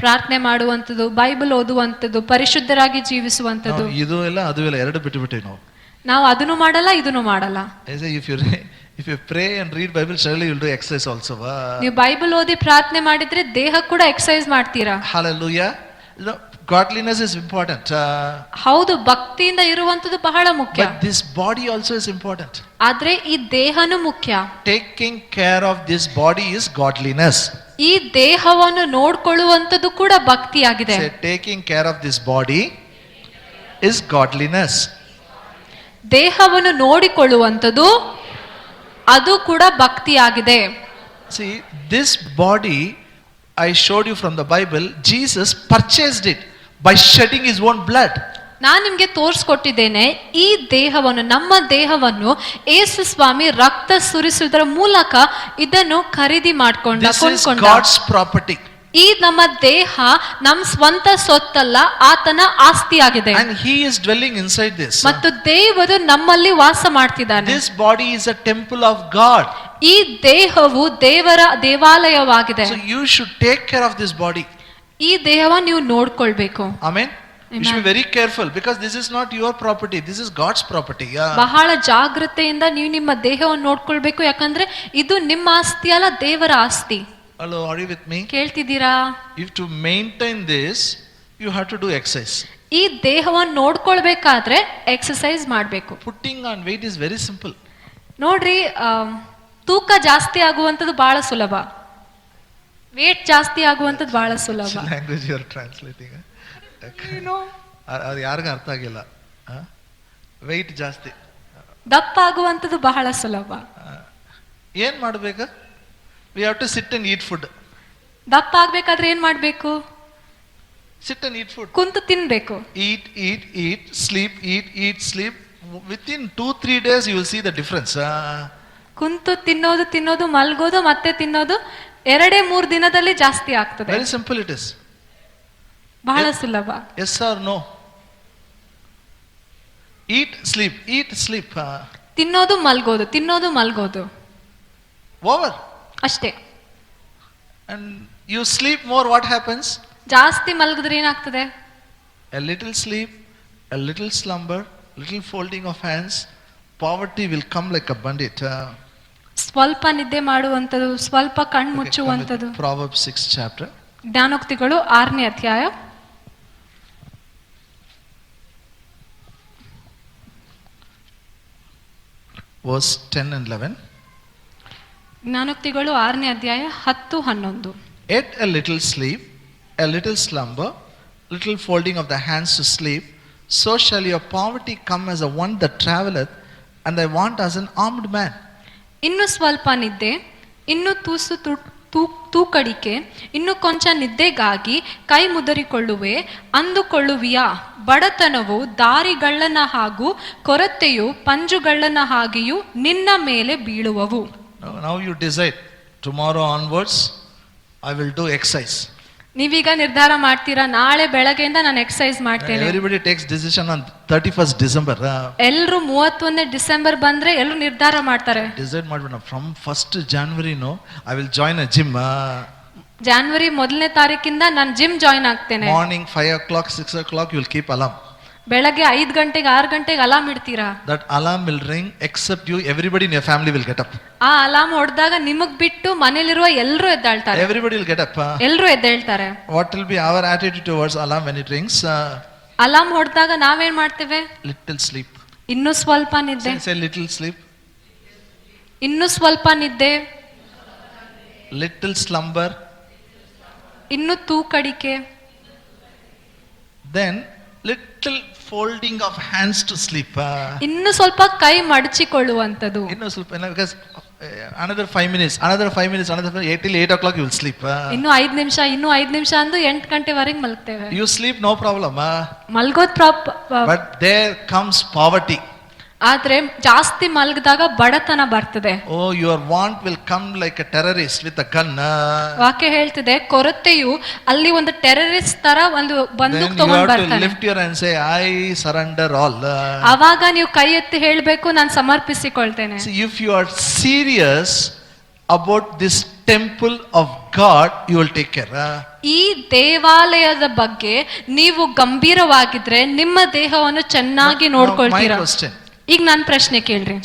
A: ಪ್ರಾರ್ಥನೆ ಮಾಡುವಂಥದ್ದು, ಬೈಬಲ್ ಓದುವಂಥದ್ದು, ಪರಿಶುದ್ಧರಾಗಿ ಜೀವಿಸುವಂಥದ್ದು.
B: ಇದು ಇಲ್ಲ ಅದು ಇಲ್ಲ, ಎರಡು ಬಿಟ್ಟು
A: ನಾವು ಅದನ್ನು ಮಾಡಲ್ಲ, ಇದನ್ನು ಮಾಡಲ್ಲ.
B: If you pray and read Bible, surely you'll do exercise also.
A: ನೀವು ಬೈಬಲ್ ಓದಿ ಪ್ರಾರ್ಥನೆ ಮಾಡಿದ್ರೆ ದೇಹ ಕೂಡ ಎಕ್ಸರ್ಸೈಸ್ ಮಾಡ್ತೀರಾ.
B: Hallelujah. Godliness is important.
A: ಹೌದು, ಭಕ್ತಿಯಿಂದ ಇರುವಂತದ್ದು ಬಹಳ ಮುಖ್ಯ.
B: But this body also is important.
A: ಆದ್ರೆ ಈ ದೇಹನು ಮುಖ್ಯ.
B: Taking care of this body is godliness.
A: ಈ ದೇಹವನ್ನು ನೋಡ್ಕೊಳ್ಳುವಂತದ್ದು ಕೂಡ ಭಕ್ತಿಯಾಗಿದೆ.
B: Say, taking care of this body is godliness.
A: ದೇಹವನ್ನು ನೋಡಿಕೊಳ್ಳುವಂತದ್ದು ಅದು ಕೂಡ ಭಕ್ತಿಯಾಗಿದೆ.
B: See, this body I showed you from the Bible, Jesus purchased it by shedding his own blood.
A: ನಾನು ನಿಮ್ಗೆ ತೋರಿಸ್ಕೊಟ್ಟಿದ್ದೇನೆ, ಈ ದೇಹವನ್ನು, ನಮ್ಮ ದೇಹವನ್ನು ಯೇಸು ಸ್ವಾಮಿ ರಕ್ತ ಸುರಿಸುವುದರ ಮೂಲಕ ಇದನ್ನು ಖರೀದಿ ಮಾಡಿಕೊಂಡ.
B: This is God's property.
A: ಈ ನಮ್ಮ ದೇಹ ನಮ್ಮ ಸ್ವಂತ ಸೊತ್ತಲ್ಲ, ಆತನ ಆಸ್ತಿಯಾಗಿದೆ.
B: And he is dwelling inside this.
A: ಮತ್ತು ದೇವರು ನಮ್ಮಲ್ಲಿ ವಾಸ ಮಾಡ್ತಿದ್ದಾನೆ.
B: This body is a temple of God.
A: ಈ ದೇಹವು ದೇವರ ದೇವಾಲಯವಾಗಿದೆ.
B: So you should take care of this body.
A: ಈ ದೇಹವನ್ನು ನೀವು ನೋಡ್ಕೊಳ್ಬೇಕು.
B: Amen. You should be very careful because this is not your property, this is God's property.
A: ಬಹಳ ಜಾಗೃತೆಯಿಂದ ನೀವು ನಿಮ್ಮ ದೇಹವನ್ನು ನೋಡ್ಕೊಳ್ಬೇಕು, ಯಾಕಂದ್ರೆ ಇದು ನಿಮ್ಮ ಆಸ್ತಿ ಅಲ್ಲ, ದೇವರ ಆಸ್ತಿ.
B: Hello, are you with me?
A: ಕೇಳ್ತಿದ್ದೀರಾ?
B: If to maintain this, you have to do exercise.
A: ಈ ದೇಹವನ್ನು ನೋಡ್ಕೊಳ್ಬೇಕಾದ್ರೆ ಎಕ್ಸರ್ಸೈಸ್ ಮಾಡಬೇಕು.
B: Putting on weight is very simple.
A: ನೋಡ್ರಿ, ತೂಕ ಜಾಸ್ತಿ ಆಗುವಂಥದ್ದು ಬಹಳ ಸುಲಭ, ವೇಟ್ ಜಾಸ್ತಿ ಆಗುವಂಥದ್ದು ಬಹಳ ಸುಲಭ.
B: Language you are translating. ಅದು ಯಾರಿಗೂ ಅರ್ಥ ಆಗಿಲ್ಲ. ವೆಯ್ಟ್ ಜಾಸ್ತಿ,
A: ದಪ್ಪ ಆಗುವಂಥದ್ದು ಬಹಳ ಸುಲಭ.
B: ಏನ್ ಮಾಡ್ಬೇಕು? We have to sit and eat food.
A: ದಪ್ಪ ಆಗ್ಬೇಕಾದ್ರೆ ಏನ್ ಮಾಡ್ಬೇಕು?
B: Sit and eat food.
A: ಕುಂತು ತಿನ್ಬೇಕು.
B: Eat, sleep, sleep. Within 2-3 days you will see the difference.
A: ಕುಂತು ತಿನ್ನೋದು ಮಲ್ಗೋದು ಮತ್ತೆ ತಿನ್ನೋದು 2-3 ದಿನದಲ್ಲಿ ಜಾಸ್ತಿ ಆಗ್ತದೆ.
B: Very simple it is.
A: ಬಹಳ ಸುಲಭ.
B: Yes or no? Eat, sleep.
A: ತಿನ್ನೋದು ಮಲ್ಗೋದು.
B: Over.
A: ಅಷ್ಟೇ.
B: And you sleep more, what happens?
A: ಜಾಸ್ತಿ ಮಲಗಿದ್ರೆ ಏನಾಗ್ತದೆ?
B: A little sleep, a little slumber, little folding of hands, poverty will come like a bandit.
A: ಸ್ವಲ್ಪ ನಿದ್ದೆ ಮಾಡುವಂಥದ್ದು, ಸ್ವಲ್ಪ ಕಣ್ಣು ಮುಚ್ಚುವಂಥದ್ದು.
B: Proverbs 6 chapter.
A: ಜ್ಞಾನೋಕ್ತಿಗಳು 6ನೇ ಅಧ್ಯಾಯ
B: verse 10 and 11.
A: ಜ್ಞಾನೋಕ್ತಿಗಳು 6ನೇ ಅಧ್ಯಾಯ 10-11.
B: Yet a little sleep, a little slumber, little folding of the hands to sleep, so shall your poverty come as a one that traveleth, and thy want as an armed man.
A: ಇನ್ನು ಸ್ವಲ್ಪ ನಿದ್ದೆ, ಇನ್ನು ತುಸು ತೂಕಡಿಕೆ, ಇನ್ನು ಕೊಂಚ ನಿದ್ದೆಗಾಗಿ ಕೈ ಮುದರಿಕೊಳ್ಳುವೆ ಅಂದುಕೊಳ್ಳುವಿಯಾ? ಬಡತನವು ದಾರಿಗಳ್ಳನ ಹಾಗೂ ಕೊರತೆಯು ಪಂಜುಗಳ್ಳನ ಹಾಗೆಯೂ ನಿನ್ನ ಮೇಲೆ ಬೀಳುವವು.
B: Now you decide, tomorrow onwards I will do exercise.
A: ನೀವೀಗ ನಿರ್ಧಾರ ಮಾಡ್ತೀರಾ, ನಾಳೆ ಬೆಳಗ್ಗೆಯಿಂದ ನಾನು ಎಕ್ಸರ್ಸೈಸ್ ಮಾಡ್ತೇನೆ.
B: Everybody takes decision on 31st December.
A: ಎಲ್ಲರೂ 31ನೇ ಡಿಸೆಂಬರ್ ಬಂದ್ರೆ ಎಲ್ಲರೂ ನಿರ್ಧಾರ ಮಾಡ್ತಾರೆ.
B: Decide ಮಾಡ್ಬಿಡ, from 1st January no I will join a gym.
A: January 1ನೇ ತಾರೀಕಿಂದ ನಾನು ಜಿಮ್ ಜಾಯಿನ್ ಆಗ್ತೇನೆ.
B: Morning 5 o'clock 6 o'clock you will keep alarm.
A: ಬೆಳಗ್ಗೆ 5 ಗಂಟೆಗೆ 6 ಗಂಟೆಗೆ alarm ಇಡ್ತೀರಾ.
B: That alarm will ring except you, everybody in your family will get up.
A: ಆ alarm ಹೊಡೆದಾಗ ನಿಮಗ್ ಬಿಟ್ಟು ಮನೇಲಿರುವ ಎಲ್ಲರೂ ಎದ್ದೇಳ್ತಾರೆ.
B: Everybody will get up.
A: ಎಲ್ಲರೂ ಎದ್ದೇಳ್ತಾರೆ.
B: What will be our attitude towards alarm when it rings?
A: Alarm ಹೊಡೆದಾಗ ನಾವೇನ್ ಮಾಡ್ತೇವೆ?
B: Little sleep.
A: ಇನ್ನು ಸ್ವಲ್ಪ ನಿದ್ದೆ.
B: Say little sleep.
A: ಇನ್ನು ಸ್ವಲ್ಪ ನಿದ್ದೆ.
B: Little slumber.
A: ಇನ್ನು ತೂಕಡಿಕೆ.
B: Then little folding of hands to sleep.
A: ಇನ್ನು ಸ್ವಲ್ಪ ಕೈ ಮಡಚಿಕೊಳ್ಳುವಂತದ್ದು.
B: ಇನ್ನು ಸ್ವಲ್ಪ, because another 5 minutes, another 8 o'clock you will sleep.
A: ಇನ್ನು 5 ನಿಮಿಷ ಅಂದು 8 ಗಂಟೆವರೆಗೆ ಮಲಗ್ತೇವೆ.
B: You sleep no problem.
A: ಮಲ್ಗೋದ್
B: But there comes poverty.
A: ಆದ್ರೆ ಜಾಸ್ತಿ ಮಲಗಿದಾಗ ಬಡತನ ಬರ್ತದೆ.
B: Oh, your want will come like a terrorist with a gun.
A: ವಾಕ್ಯ ಹೇಳ್ತಿದೆ, ಕೊರತೆಯು ಅಲ್ಲಿ ಒಂದು ಟೆರರಿಸ್ಟ್ ತರ ಒಂದು ಬಂದೂಕ್ ತಗೊಂಡು ಬರ್ತಾನೆ.
B: Then you have to lift your hand and say, I surrender all.
A: ಆವಾಗ ನೀವು ಕೈ ಎತ್ತಿ ಹೇಳ್ಬೇಕು, ನಾನು ಸಮರ್ಪಿಸಿಕೊಳ್ತೇನೆ.
B: See, if you are serious about this temple of God, you will take care.
A: ಈ ದೇವಾಲಯದ ಬಗ್ಗೆ ನೀವು ಗಂಭೀರವಾಗಿದ್ರೆ ನಿಮ್ಮ ದೇಹವನ್ನು ಚೆನ್ನಾಗಿ
B: My
A: ನೋಡ್ಕೊಳ್ತೀರಾ.
B: question.
A: ಈಗ ನನ್ನ ಪ್ರಶ್ನೆ ಕೇಳ್ರಿ.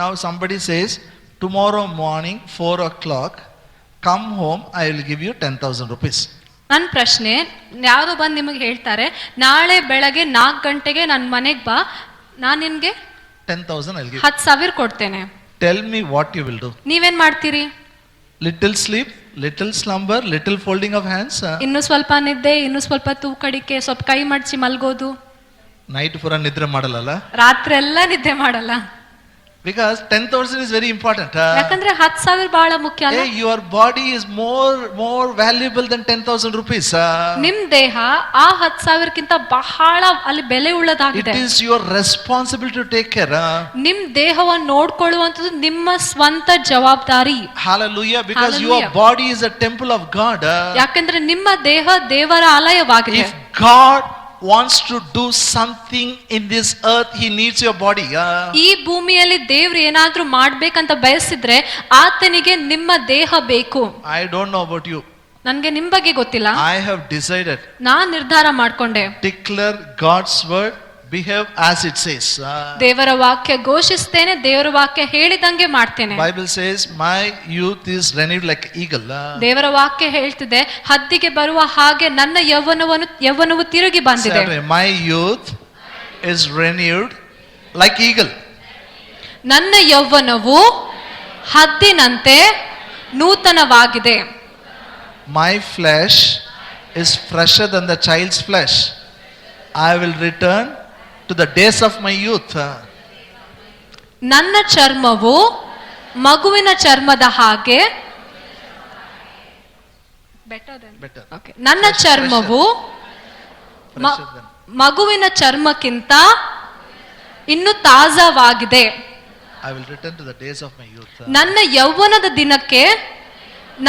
B: Now somebody says, tomorrow morning 4 o'clock, come home, I will give you 10,000 rupees.
A: ನನ್ನ ಪ್ರಶ್ನೆ, ಯಾರು ಬಂದು ನಿಮಗೆ ಹೇಳ್ತಾರೆ ನಾಳೆ ಬೆಳಗ್ಗೆ 4 ಗಂಟೆಗೆ ನನ್ನ ಮನೆಗೆ ಬಾ, ನಾನು ನಿನ್ಗೆ
B: 10,000 I will give.
A: 10,000 ಕೊಡ್ತೇನೆ.
B: Tell me what you will do.
A: ನೀವೇನ್ ಮಾಡ್ತೀರಿ?
B: Little sleep, little slumber, little folding of hands.
A: ಇನ್ನು ಸ್ವಲ್ಪ ನಿದ್ದೆ, ಇನ್ನು ಸ್ವಲ್ಪ ತೂಕಡಿಕೆ, ಸ್ವಲ್ಪ ಕೈ ಮಡಚಿ ಮಲ್ಗೋದು.
B: Night ಪೂರ ನಿದ್ರೆ ಮಾಡಲ್ಲ.
A: ರಾತ್ರಿ ಎಲ್ಲ ನಿದ್ದೆ ಮಾಡಲ್ಲ.
B: Because 10,000 is very important.
A: ಯಾಕಂದ್ರೆ 10,000 ಬಹಳ ಮುಖ್ಯ ಅಲ್ಲ.
B: Hey, your body is more valuable than 10,000 rupees.
A: ನಿಮ್ ದೇಹ ಆ 10,000ಕ್ಕಿಂತ ಬಹಳ ಅಲ್ಲಿ ಬೆಲೆ
B: It
A: ಉಳ್ಳದಾಗಿದೆ.
B: is your responsibility to take care.
A: ನಿಮ್ ದೇಹವನ್ನು ನೋಡ್ಕೊಳ್ಳುವಂಥದ್ದು ನಿಮ್ಮ ಸ್ವಂತ ಜವಾಬ್ದಾರಿ.
B: Hallelujah. Because
A: Hallelujah.
B: your body is a temple of God.
A: ಯಾಕಂದ್ರೆ ನಿಮ್ಮ ದೇಹ ದೇವರ ಆಲಯವಾಗಿದೆ.
B: If God wants to do something in this earth, he needs your body.
A: ಈ ಭೂಮಿಯಲ್ಲಿ ದೇವ್ರು ಏನಾದ್ರೂ ಮಾಡ್ಬೇಕಂತ ಬಯಸಿದ್ರೆ ಆತನಿಗೆ ನಿಮ್ಮ ದೇಹ ಬೇಕು.
B: I don't know about you.
A: ನನ್ಗೆ ನಿಮ್ ಬಗ್ಗೆ ಗೊತ್ತಿಲ್ಲ.
B: I have decided.
A: ನಾನ್ ನಿರ್ಧಾರ ಮಾಡ್ಕೊಂಡೆ.
B: Declare God's word, behave as it says.
A: ದೇವರ ವಾಕ್ಯ ಘೋಷಿಸ್ತೇನೆ, ದೇವರ ವಾಕ್ಯ ಹೇಳಿದಂಗೆ ಮಾಡ್ತೇನೆ.
B: Bible says my youth is renewed like eagle.
A: ದೇವರ ವಾಕ್ಯ ಹೇಳ್ತಿದೆ, ಹದ್ದಿಗೆ ಬರುವ ಹಾಗೆ ನನ್ನ ಯೌವನವು ತಿರುಗಿ ಬಂದಿದೆ.
B: My youth is renewed like eagle.
A: ನನ್ನ ಯೌವನವು ಹದ್ದಿನಂತೆ ನೂತನವಾಗಿದೆ.
B: My flesh is fresher than the child's flesh. I will return to the days of my youth.
A: ನನ್ನ ಚರ್ಮವು ಮಗುವಿನ ಚರ್ಮದ ಹಾಗೆ
B: Better.
A: ನನ್ನ ಚರ್ಮವು
B: Fresher than.
A: ಮಗುವಿನ ಚರ್ಮಕ್ಕಿಂತ ಇನ್ನು ತಾಜಾವಾಗಿದೆ.
B: I will return to the days of my youth.
A: ನನ್ನ ಯೌವನದ ದಿನಕ್ಕೆ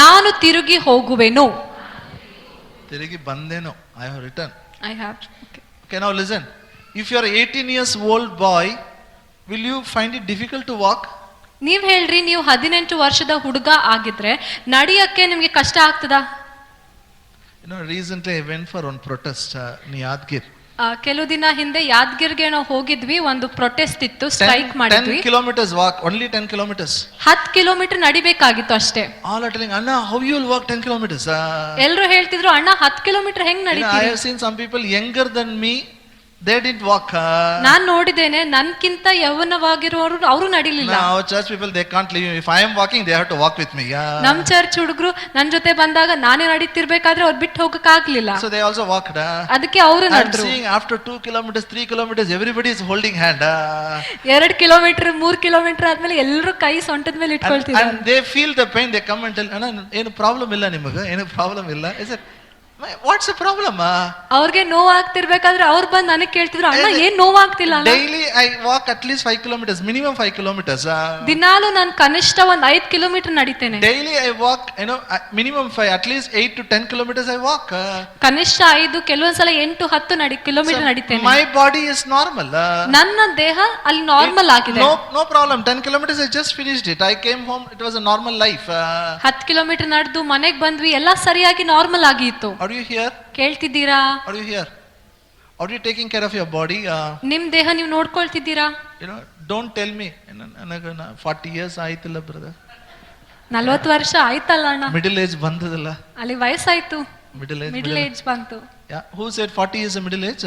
A: ನಾನು ತಿರುಗಿ ಹೋಗುವೆನು.
B: ತಿರುಗಿ ಬಂದೇನೋ. I have returned.
A: Okay.
B: Now listen. If you are 18 years old boy, will you find it difficult to walk?
A: ನೀವ್ ಹೇಳ್ರಿ, ನೀವು 18 ವರ್ಷದ ಹುಡುಗ ಆಗಿದ್ರೆ ನಡಿಯಕ್ಕೆ ನಿಮ್ಗೆ ಕಷ್ಟ ಆಗ್ತದಾ?
B: Recently I went for one protest in Yadgir.
A: ಕೆಲವು ದಿನ ಹಿಂದೆ ಯಾದಗಿರ್ಗೆ ನಾವು ಹೋಗಿದ್ವಿ. ಒಂದು ಪ್ರೊಟೆಸ್ಟ್ ಇತ್ತು, ಸ್ಟ್ರೈಕ್
B: 10
A: ಮಾಡಿದ್ವಿ.
B: kilometers walk, only 10 kilometers.
A: 10 kilometre ನಡಿಬೇಕಾಗಿತ್ತು ಅಷ್ಟೇ.
B: All are telling, Anna, how you will walk 10 kilometers?
A: ಎಲ್ರು ಹೇಳ್ತಿದ್ರು, ಅಣ್ಣ 10 ಕಿಲೋಮೀಟರ್ ಹೆಂಗ್
B: I
A: ನಡೀತೀರಿ?
B: have seen some people younger than me, they didn't walk.
A: ನಾನ್ ನೋಡಿದ್ದೇನೆ, ನನ್ಕಿಂತ ಯೌವನವಾಗಿರುವವರು ಅವರು ನಡಿಲಿಲ್ಲ.
B: Now our church people, they can't leave me. If I am walking, they have to walk with me.
A: ನಮ್ church ಹುಡುಗರು ನನ್ ಜೊತೆ ಬಂದಾಗ ನಾನೇ ನಡೀತಿರ್ಬೇಕಾದ್ರೆ ಅವ್ರು ಬಿಟ್ಟು ಹೋಗಕ್ ಆಗ್ಲಿಲ್ಲ.
B: So they also walked.
A: ಅದಕ್ಕೆ ಅವರು
B: I'm
A: ನಡೆದ್ರು.
B: seeing after 2 kilometers, 3 kilometers, everybody is holding hand.
A: 2 kilometre 3 kilometre ಆದ್ಮೇಲೆ ಎಲ್ಲರೂ ಕೈ ಸೊಂಟದ ಮೇಲೆ ಇಟ್ಕೊಳ್ತಿದ್ದಾರೆ.
B: And they feel the pain, they come and tell, Anna, ಏನು ಪ್ರಾಬ್ಲಮ್ ಇಲ್ಲ ನಿಮಗೆ, ಏನು ಪ್ರಾಬ್ಲಮ್ ಇಲ್ಲ. I said, what's the problem?
A: ಅವ್ರಿಗೆ ನೋವಾಗ್ತಿರ್ಬೇಕಾದ್ರೆ ಅವ್ರು ಬಂದು ನನಗೆ ಕೇಳ್ತಿದ್ರು, ಅಣ್ಣ ಏನ್ ನೋವಾಗ್ತಿಲ್ಲ ಅಲ್ಲ?
B: Daily I walk at least 5 kilometers, minimum 5 kilometers.
A: ದಿನಾಲು ನಾನು ಕನಿಷ್ಠ 5 kilometre ನಡಿತೇನೆ.
B: Daily I walk, minimum 5, at least 8 to 10 kilometers I walk.
A: ಕನಿಷ್ಠ 5, ಕೆಲವೊಂದ್ಸಲ 8-10 kilometre ನಡಿತೇನೆ.
B: My body is normal.
A: ನನ್ನ ದೇಹ ಅಲ್ಲಿ ನಾರ್ಮಲ್ ಆಗಿದೆ.
B: No problem. 10 kilometers I just finished it. I came home, it was a normal life.
A: 10 kilometre ನಡೆದು ಮನೆಗೆ ಬಂದ್ವಿ, ಎಲ್ಲ ಸರಿಯಾಗಿ ನಾರ್ಮಲ್ ಆಗಿತ್ತು.
B: Are you here?
A: ಕೇಳ್ತಿದ್ದೀರಾ?
B: Are you here? Are you taking care of your body?
A: ನಿಮ್ ದೇಹ ನೀವು ನೋಡ್ಕೊಳ್ತಿದ್ದೀರಾ?
B: Don't tell me. 40 years ಆಯ್ತಲ್ಲ brother.
A: 40 ವರ್ಷ ಆಯ್ತಲ್ಲ ಅಣ್ಣ.
B: Middle age ಬಂದದಲ್ಲ.
A: ಅಲ್ಲಿ ವಯಸ್ಸಾಯ್ತು.
B: Middle
A: ಏಜ್ ಬಂತು.
B: Yeah. Who said 40 is a middle age?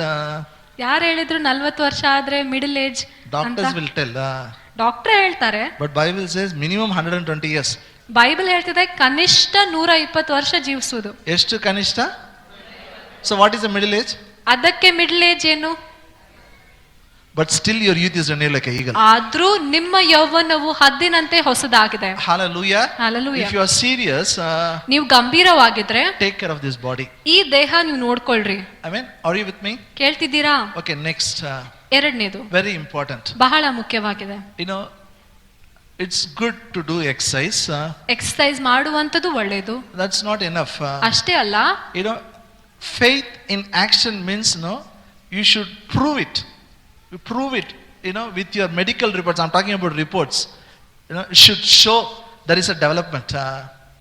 A: ಯಾರು ಹೇಳಿದ್ರು 40 ವರ್ಷ ಆದ್ರೆ middle age?
B: Doctors will tell.
A: Doctor ಹೇಳ್ತಾರೆ.
B: But Bible says minimum 120 years.
A: Bible ಹೇಳ್ತಿದೆ ಕನಿಷ್ಠ 120 ವರ್ಷ ಜೀವಿಸುವುದು.
B: ಎಷ್ಟು ಕನಿಷ್ಠ? So what is the middle age?
A: ಅದಕ್ಕೆ ಮಿಡಲ್ ಏಜ್ ಏನು?
B: But still your youth is renewed like an eagle.
A: ಆದ್ರೂ ನಿಮ್ಮ ಯೌವನವು ಹದ್ದಿನಂತೆ ಹೊಸದಾಗಿದೆ.
B: Hallelujah.
A: Hallelujah.
B: If you are serious,
A: ನೀವು ಗಂಭೀರವಾಗಿದ್ರೆ
B: take care of this body.
A: ಈ ದೇಹ ನೀವು ನೋಡ್ಕೊಳ್ರಿ.
B: Amen. Are you with me?
A: ಕೇಳ್ತಿದ್ದೀರಾ?
B: Okay, next.
A: ಎರಡನೇದು
B: Very important.
A: ಬಹಳ ಮುಖ್ಯವಾಗಿದೆ.
B: It's good to do exercise.
A: Exercise ಮಾಡುವಂತದ್ದು ಒಳ್ಳೆಯದು.
B: That's not enough.
A: ಅಷ್ಟೇ ಅಲ್ಲ.
B: Faith in action means you should prove it. You prove it, with your medical reports. I'm talking about reports. Should show there is a development.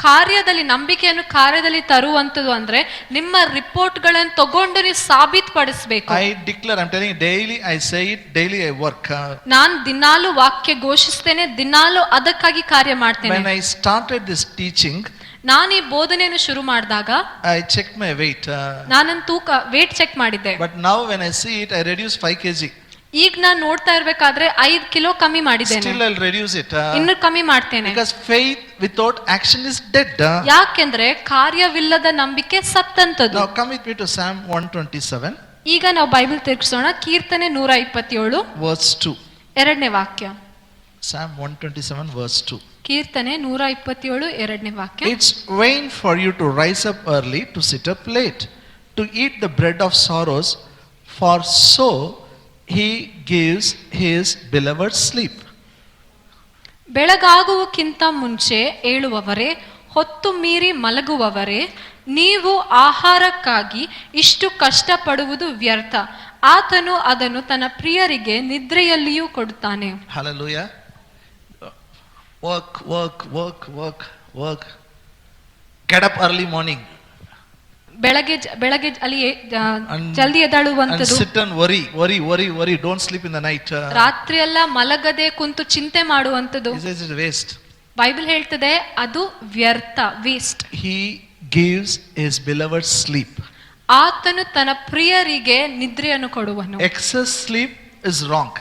A: ಕಾರ್ಯದಲ್ಲಿ ನಂಬಿಕೆಯನ್ನು ಕಾರ್ಯದಲ್ಲಿ ತರುವಂತದ್ದು ಅಂದ್ರೆ ನಿಮ್ಮ ರಿಪೋರ್ಟ್ಗಳನ್ನು ತಗೊಂಡು ನೀವು ಸಾಬೀತುಪಡಿಸಬೇಕು.
B: I declare, I'm telling you, daily I say it, daily I work.
A: ನಾನು ದಿನಾಲು ವಾಕ್ಯ ಘೋಷಿಸ್ತೇನೆ, ದಿನಾಲು ಅದಕ್ಕಾಗಿ ಕಾರ್ಯ ಮಾಡ್ತೇನೆ.
B: When I started this teaching,
A: ನಾನು ಈ ಬೋಧನೆಯನ್ನು ಶುರು ಮಾಡಿದಾಗ
B: I checked my weight.
A: ನಾನು ತೂಕ ವೇಟ್ ಚೆಕ್ ಮಾಡಿದ್ದೆ.
B: But now when I see it, I reduce 5 kg.
A: ಈಗ ನಾನು ನೋಡ್ತಾ ಇರ್ಬೇಕಾದ್ರೆ 5 ಕಿಲೋ ಕಮ್ಮಿ ಮಾಡಿದ್ದೇನೆ.
B: Still I'll reduce it.
A: ಇನ್ನು ಕಮ್ಮಿ ಮಾಡ್ತೇನೆ.
B: Because faith without action is dead.
A: ಯಾಕೆಂದ್ರೆ ಕಾರ್ಯವಿಲ್ಲದ ನಂಬಿಕೆ ಸತ್ತಂತದ್ದು.
B: Now come with me to Psalm 127.
A: ಈಗ ನಾವು ಬೈಬಲ್ ತಿರುಗಿಸೋಣ. ಕೀರ್ತನೆ 127
B: verse 2.
A: ಎರಡನೇ ವಾಕ್ಯ.
B: Psalm 127 verse 2.
A: ಕೀರ್ತನೆ 127 ಎರಡನೇ ವಾಕ್ಯ.
B: It's vain for you to rise up early, to sit up late, to eat the bread of sorrows, for so he gives his beloved sleep.
A: ಬೆಳಗಾಗುವಕ್ಕಿಂತ ಮುಂಚೆ ಏಳುವವರೇ, ಹೊತ್ತು ಮೀರಿ ಮಲಗುವವರೇ, ನೀವು ಆಹಾರಕ್ಕಾಗಿ ಇಷ್ಟು ಕಷ್ಟಪಡುವುದು ವ್ಯರ್ಥ. ಆತನು ಅದನ್ನು ತನ್ನ ಪ್ರಿಯರಿಗೆ ನಿದ್ರೆಯಲ್ಲಿಯೂ ಕೊಡುತ್ತಾನೆ.
B: Hallelujah. Work, work, work, work, work. Get up early morning.
A: ಬೆಳಗ್ಗೆ ಅಲ್ಲಿ ಜಲ್ದಿ ಎದ್ದೇಳುವಂತದ್ದು.
B: And sit and worry, worry, worry, worry. Don't sleep in the night.
A: ರಾತ್ರಿ ಎಲ್ಲ ಮಲಗದೆ ಕುಂತು ಚಿಂತೆ ಮಾಡುವಂತದ್ದು.
B: This is waste.
A: ಬೈಬಲ್ ಹೇಳ್ತದೆ ಅದು ವ್ಯರ್ಥ, waste.
B: He gives his beloved sleep.
A: ಆತನು ತನ್ನ ಪ್ರಿಯರಿಗೆ ನಿದ್ರೆಯನ್ನು ಕೊಡುವನು.
B: Excess sleep is wrong.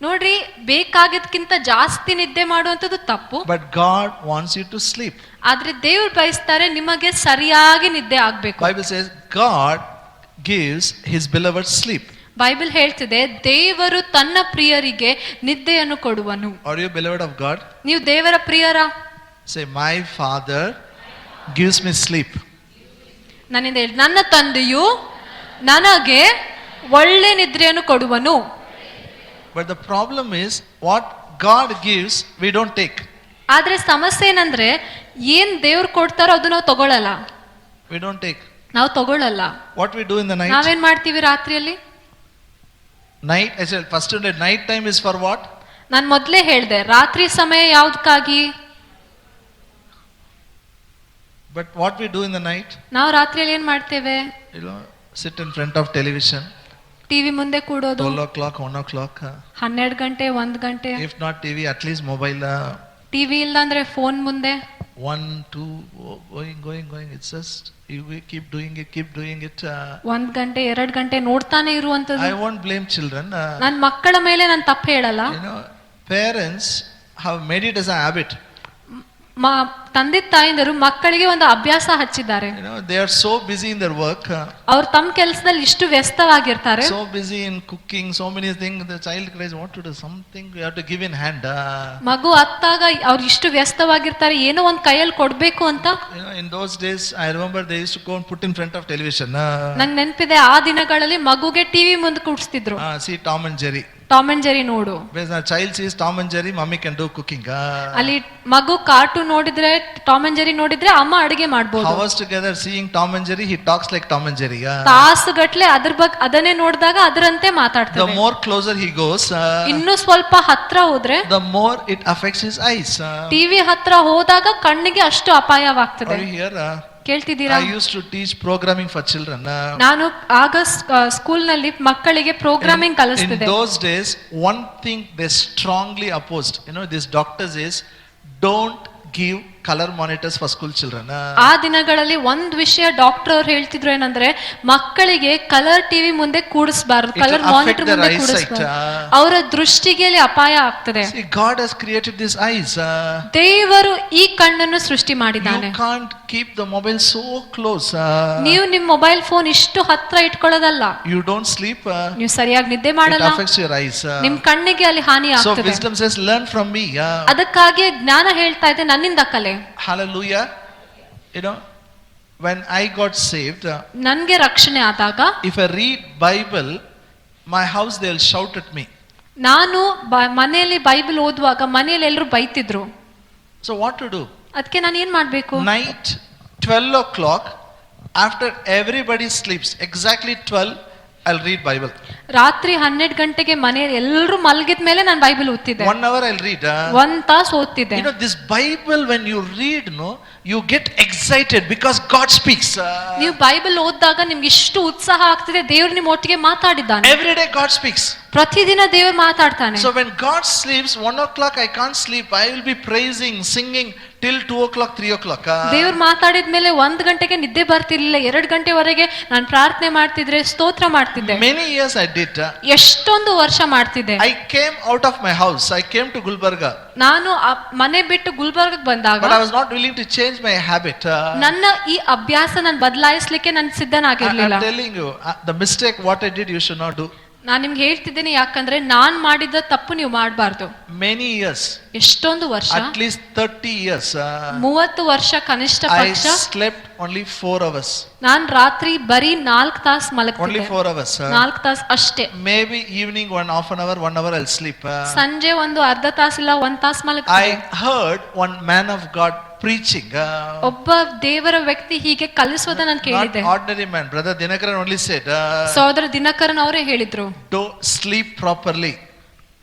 A: ನೋಡ್ರಿ, ಬೇಕಾಗಿದ್ಕಿಂತ ಜಾಸ್ತಿ ನಿದ್ದೆ ಮಾಡುವಂತದ್ದು ತಪ್ಪು.
B: But God wants you to sleep.
A: ಆದ್ರೆ ದೇವರು ಬಯಸ್ತಾರೆ ನಿಮಗೆ ಸರಿಯಾಗಿ ನಿದ್ದೆ ಆಗ್ಬೇಕು.
B: Bible says God gives his beloved sleep.
A: Bible ಹೇಳ್ತಿದೆ ದೇವರು ತನ್ನ ಪ್ರಿಯರಿಗೆ ನಿದ್ದೆಯನ್ನು ಕೊಡುವನು.
B: Are you beloved of God?
A: ನೀವು ದೇವರ ಪ್ರಿಯರ?
B: Say, my Father gives me sleep.
A: ನನ್ನಿಂದ ಹೇಳಿ, ನನ್ನ ತಂದೆಯು ನನಗೆ ಒಳ್ಳೆ ನಿದ್ರೆಯನ್ನು ಕೊಡುವನು.
B: But the problem is what God gives we don't take.
A: ಆದ್ರೆ ಸಮಸ್ಯೆ ಏನಂದ್ರೆ ಏನ್ ದೇವ್ರು ಕೊಡ್ತಾರೋ ಅದು ನಾವು ತಗೊಳ್ಳಲ್ಲ.
B: We don't take.
A: ನಾವು ತಗೊಳ್ಳಲ್ಲ.
B: What we do in the night?
A: ನಾವೇನ್ ಮಾಡ್ತೀವಿ ರಾತ್ರಿಯಲ್ಲಿ?
B: Night, I said first night time is for what?
A: ನಾನು ಮೊದಲೇ ಹೇಳ್ದೆ ರಾತ್ರಿ ಸಮಯ ಯಾವ್ದಕ್ಕಾಗಿ?
B: But what we do in the night?
A: ನಾವು ರಾತ್ರಿಯಲ್ಲಿ ಏನ್ ಮಾಡ್ತೇವೆ?
B: Sit in front of television.
A: TV ಮುಂದೆ ಕೂಡೋದು.
B: 12 o'clock, 1 o'clock.
A: 12 ಗಂಟೆ 1 ಗಂಟೆ.
B: If not TV, at least mobile.
A: TV ಇಲ್ಲ ಅಂದ್ರೆ ಫೋನ್ ಮುಂದೆ.
B: 1, 2, going. It's just you keep doing it.
A: 1 ಗಂಟೆ 2 ಗಂಟೆ ನೋಡ್ತಾನೆ ಇರುವಂತದ್ದು.
B: I won't blame children.
A: ನನ್ನ ಮಕ್ಕಳ ಮೇಲೆ ನಾನು ತಪ್ಪು ಹೇಳಲ್ಲ.
B: Parents have made it as a habit.
A: ತಂದೆ ತಾಯಿಂದರು ಮಕ್ಕಳಿಗೆ ಒಂದು ಅಭ್ಯಾಸ ಹಚ್ಚಿದ್ದಾರೆ.
B: They are so busy in their work.
A: ಅವ್ರು ತಮ್ಮ ಕೆಲಸದಲ್ಲಿ ಇಷ್ಟು ವ್ಯಸ್ತವಾಗಿರ್ತಾರೆ.
B: So busy in cooking, so many things. The child cries, what to do? Something we have to give in hand.
A: ಮಗು ಅತ್ತಾಗ ಅವ್ರು ಇಷ್ಟು ವ್ಯಸ್ತವಾಗಿರ್ತಾರೆ, ಏನೋ ಒಂದು ಕೈಯಲ್ಲಿ ಕೊಡ್ಬೇಕು ಅಂತ.
B: In those days, I remember they used to go and put in front of television.
A: ನಂಗೆ ನೆನಪಿದೆ, ಆ ದಿನಗಳಲ್ಲಿ ಮಗುಗೆ ಟಿವಿ ಮುಂದೆ ಕೂಡಿಸ್ತಿದ್ರು.
B: See Tom and Jerry.
A: Tom and Jerry ನೋಡು.
B: When a child sees Tom and Jerry, mommy can do cooking.
A: ಅಲ್ಲಿ ಮಗು cartoon ನೋಡಿದ್ರೆ, ಟಾಮ್ ಅಂಡ್ ಜೆರಿ ನೋಡಿದ್ರೆ ಅಮ್ಮ ಅಡಿಗೆ ಮಾಡಬಹುದು.
B: Hours together seeing Tom and Jerry, he talks like Tom and Jerry.
A: ತಾಸುಗಟ್ಲೆ ಅದ್ರ ಬಗ್ಗೆ ಅದನ್ನೇ ನೋಡಿದಾಗ ಅದರಂತೆ ಮಾತಾಡ್ತಾರೆ.
B: The more closer he goes,
A: ಇನ್ನು ಸ್ವಲ್ಪ ಹತ್ರ ಹೋದ್ರೆ
B: the more it affects his eyes.
A: TV ಹತ್ರ ಹೋದಾಗ ಕಣ್ಣಿಗೆ ಅಷ್ಟು ಅಪಾಯವಾಗ್ತದೆ.
B: Are you here?
A: ಕೇಳ್ತಿದ್ದೀರಾ?
B: I used to teach programming for children.
A: ನಾನು ಆಗ ಸ್ಕೂಲ್ ನಲ್ಲಿ ಮಕ್ಕಳಿಗೆ programming ಕಲಿಸ್ತಿದ್ದೆ.
B: In those days, one thing they strongly opposed, these doctors is don't give color monitors for school children.
A: ಆ ದಿನಗಳಲ್ಲಿ ಒಂದು ವಿಷಯ ಡಾಕ್ಟರ್ ಅವ್ರು ಹೇಳ್ತಿದ್ರು ಏನಂದ್ರೆ ಮಕ್ಕಳಿಗೆ ಕಲರ್ ಟಿವಿ ಮುಂದೆ ಕೂಡಿಸಬಾರದು, ಕಲರ್ ಮಾನಿಟರ್ ಮುಂದೆ ಕೂಡಿಸಬಾರದು, ಅವರ ದೃಷ್ಟಿಗೆ ಅಪಾಯ ಆಗ್ತದೆ.
B: See, God has created these eyes.
A: ದೇವರು ಈ ಕಣ್ಣನ್ನು ಸೃಷ್ಟಿ ಮಾಡಿದ್ದಾನೆ.
B: You can't keep the mobile so close.
A: ನೀವು ನಿಮ್ಮ ಮೊಬೈಲ್ ಫೋನ್ ಇಷ್ಟು ಹತ್ರ ಇಟ್ಕೊಳ್ಳೋದಲ್ಲ.
B: You don't sleep.
A: ನೀವು ಸರಿಯಾಗಿ ನಿದ್ದೆ ಮಾಡಲ್ಲ.
B: It affects your eyes.
A: ನಿಮ್ಮ ಕಣ್ಣಿಗೆ ಅಲ್ಲಿ ಹಾನಿ ಆಗ್ತದೆ.
B: So wisdom says, learn from me.
A: ಅದಕ್ಕಾಗಿ ಜ್ಞಾನ ಹೇಳ್ತಾ ಇದೆ ನನ್ನಿಂದ ಕಲೆ.
B: Hallelujah. When I got saved,
A: ನನಗೆ ರಕ್ಷಣೆ ಆದಾಗ,
B: if I read Bible, my house they'll shout at me.
A: ನಾನು ಮನೆಯಲ್ಲಿ ಬೈಬಲ್ ಓದುವಾಗ ಮನೆಯಲ್ಲಿ ಎಲ್ಲರೂ ಬೈತಿದ್ರು.
B: So what to do?
A: ಅದಕ್ಕೆ ನಾನು ಏನ್ ಮಾಡ್ಬೇಕು?
B: Night 12 o'clock, after everybody sleeps, exactly 12, I'll read Bible.
A: ರಾತ್ರಿ 12 ಗಂಟೆಗೆ ಮನೆಯಲ್ಲಿ ಎಲ್ಲರೂ ಮಲಗಿದ ಮೇಲೆ ನಾನು ಬೈಬಲ್ ಓದ್ತಿದ್ದೆ.
B: 1 hour I'll read.
A: 1 ತಾಸು ಓದ್ತಿದ್ದೆ.
B: You know, this Bible when you read, no, you get excited because God speaks.
A: ನೀವು ಬೈಬಲ್ ಓದಿದಾಗ ನಿಮ್ಗೆ ಇಷ್ಟು ಉತ್ಸಾಹ ಆಗ್ತಿದೆ, ದೇವ್ರು ನಿಮ್ಮ ಒಟ್ಟಿಗೆ ಮಾತಾಡಿದ್ದಾನೆ.
B: Every day God speaks.
A: ಪ್ರತಿದಿನ ದೇವ್ರು ಮಾತಾಡ್ತಾನೆ.
B: So when God sleeps, 1 o'clock I can't sleep. I will be praising, singing till 2 o'clock, 3 o'clock.
A: ದೇವ್ರು ಮಾತಾಡಿದ ಮೇಲೆ 1 ಗಂಟೆಗೆ ನಿದ್ದೆ ಬರ್ತಿರ್ಲಿಲ್ಲ, 2 ಗಂಟೆವರೆಗೆ ನಾನು ಪ್ರಾರ್ಥನೆ ಮಾಡ್ತಿದ್ರೆ, ಸ್ತೋತ್ರ ಮಾಡ್ತಿದ್ದೆ.
B: Many years I did.
A: ಎಷ್ಟೊಂದು ವರ್ಷ ಮಾಡ್ತಿದ್ದೆ.
B: I came out of my house. I came to Gulbarga.
A: ನಾನು ಮನೆ ಬಿಟ್ಟು ಗುಲ್ಬರ್ಗಕ್ಕೆ ಬಂದಾಗ
B: But I was not willing to change my habit.
A: ನನ್ನ ಈ ಅಭ್ಯಾಸ ನಾನು ಬದಲಾಯಿಸ್ಲಿಕ್ಕೆ ನಾನು ಸಿದ್ಧನಾಗಿರ್ಲಿಲ್ಲ.
B: I'm telling you, the mistake what I did, you should not do.
A: ನಾನು ನಿಮ್ಗೆ ಹೇಳ್ತಿದ್ದೀನಿ, ಯಾಕಂದ್ರೆ ನಾನ್ ಮಾಡಿದ ತಪ್ಪು ನೀವು ಮಾಡಬಾರ್ದು.
B: Many years.
A: ಎಷ್ಟೊಂದು ವರ್ಷ,
B: At least 30 years.
A: 30 ವರ್ಷ ಕನಿಷ್ಠ ಪಕ್ಷ.
B: I slept only 4 hours.
A: ನಾನ್ ರಾತ್ರಿ ಬರೀ 4 ತಾಸು
B: Only
A: ಮಲಗ್ತಿದ್ದೆ.
B: 4 hours.
A: 4 ತಾಸು ಅಷ್ಟೇ.
B: Maybe evening half an hour, 1 hour I'll sleep.
A: ಸಂಜೆ ಒಂದು ಅರ್ಧ ತಾಸಿಲ್ಲ 1 ತಾಸು ಮಲಗ್ತಿದ್ದೆ.
B: I heard one man of God preaching.
A: ಒಬ್ಬ ದೇವರ ವ್ಯಕ್ತಿ ಹೀಗೆ ಕಲಿಸೋದ ನಾನು ಕೇಳಿದ್ದೆ.
B: Not ordinary man. Brother Dinakaran only said,
A: ಸಹೋದರ ದಿನಕರನ್ ಅವರೇ ಹೇಳಿದ್ರು,
B: don't sleep properly.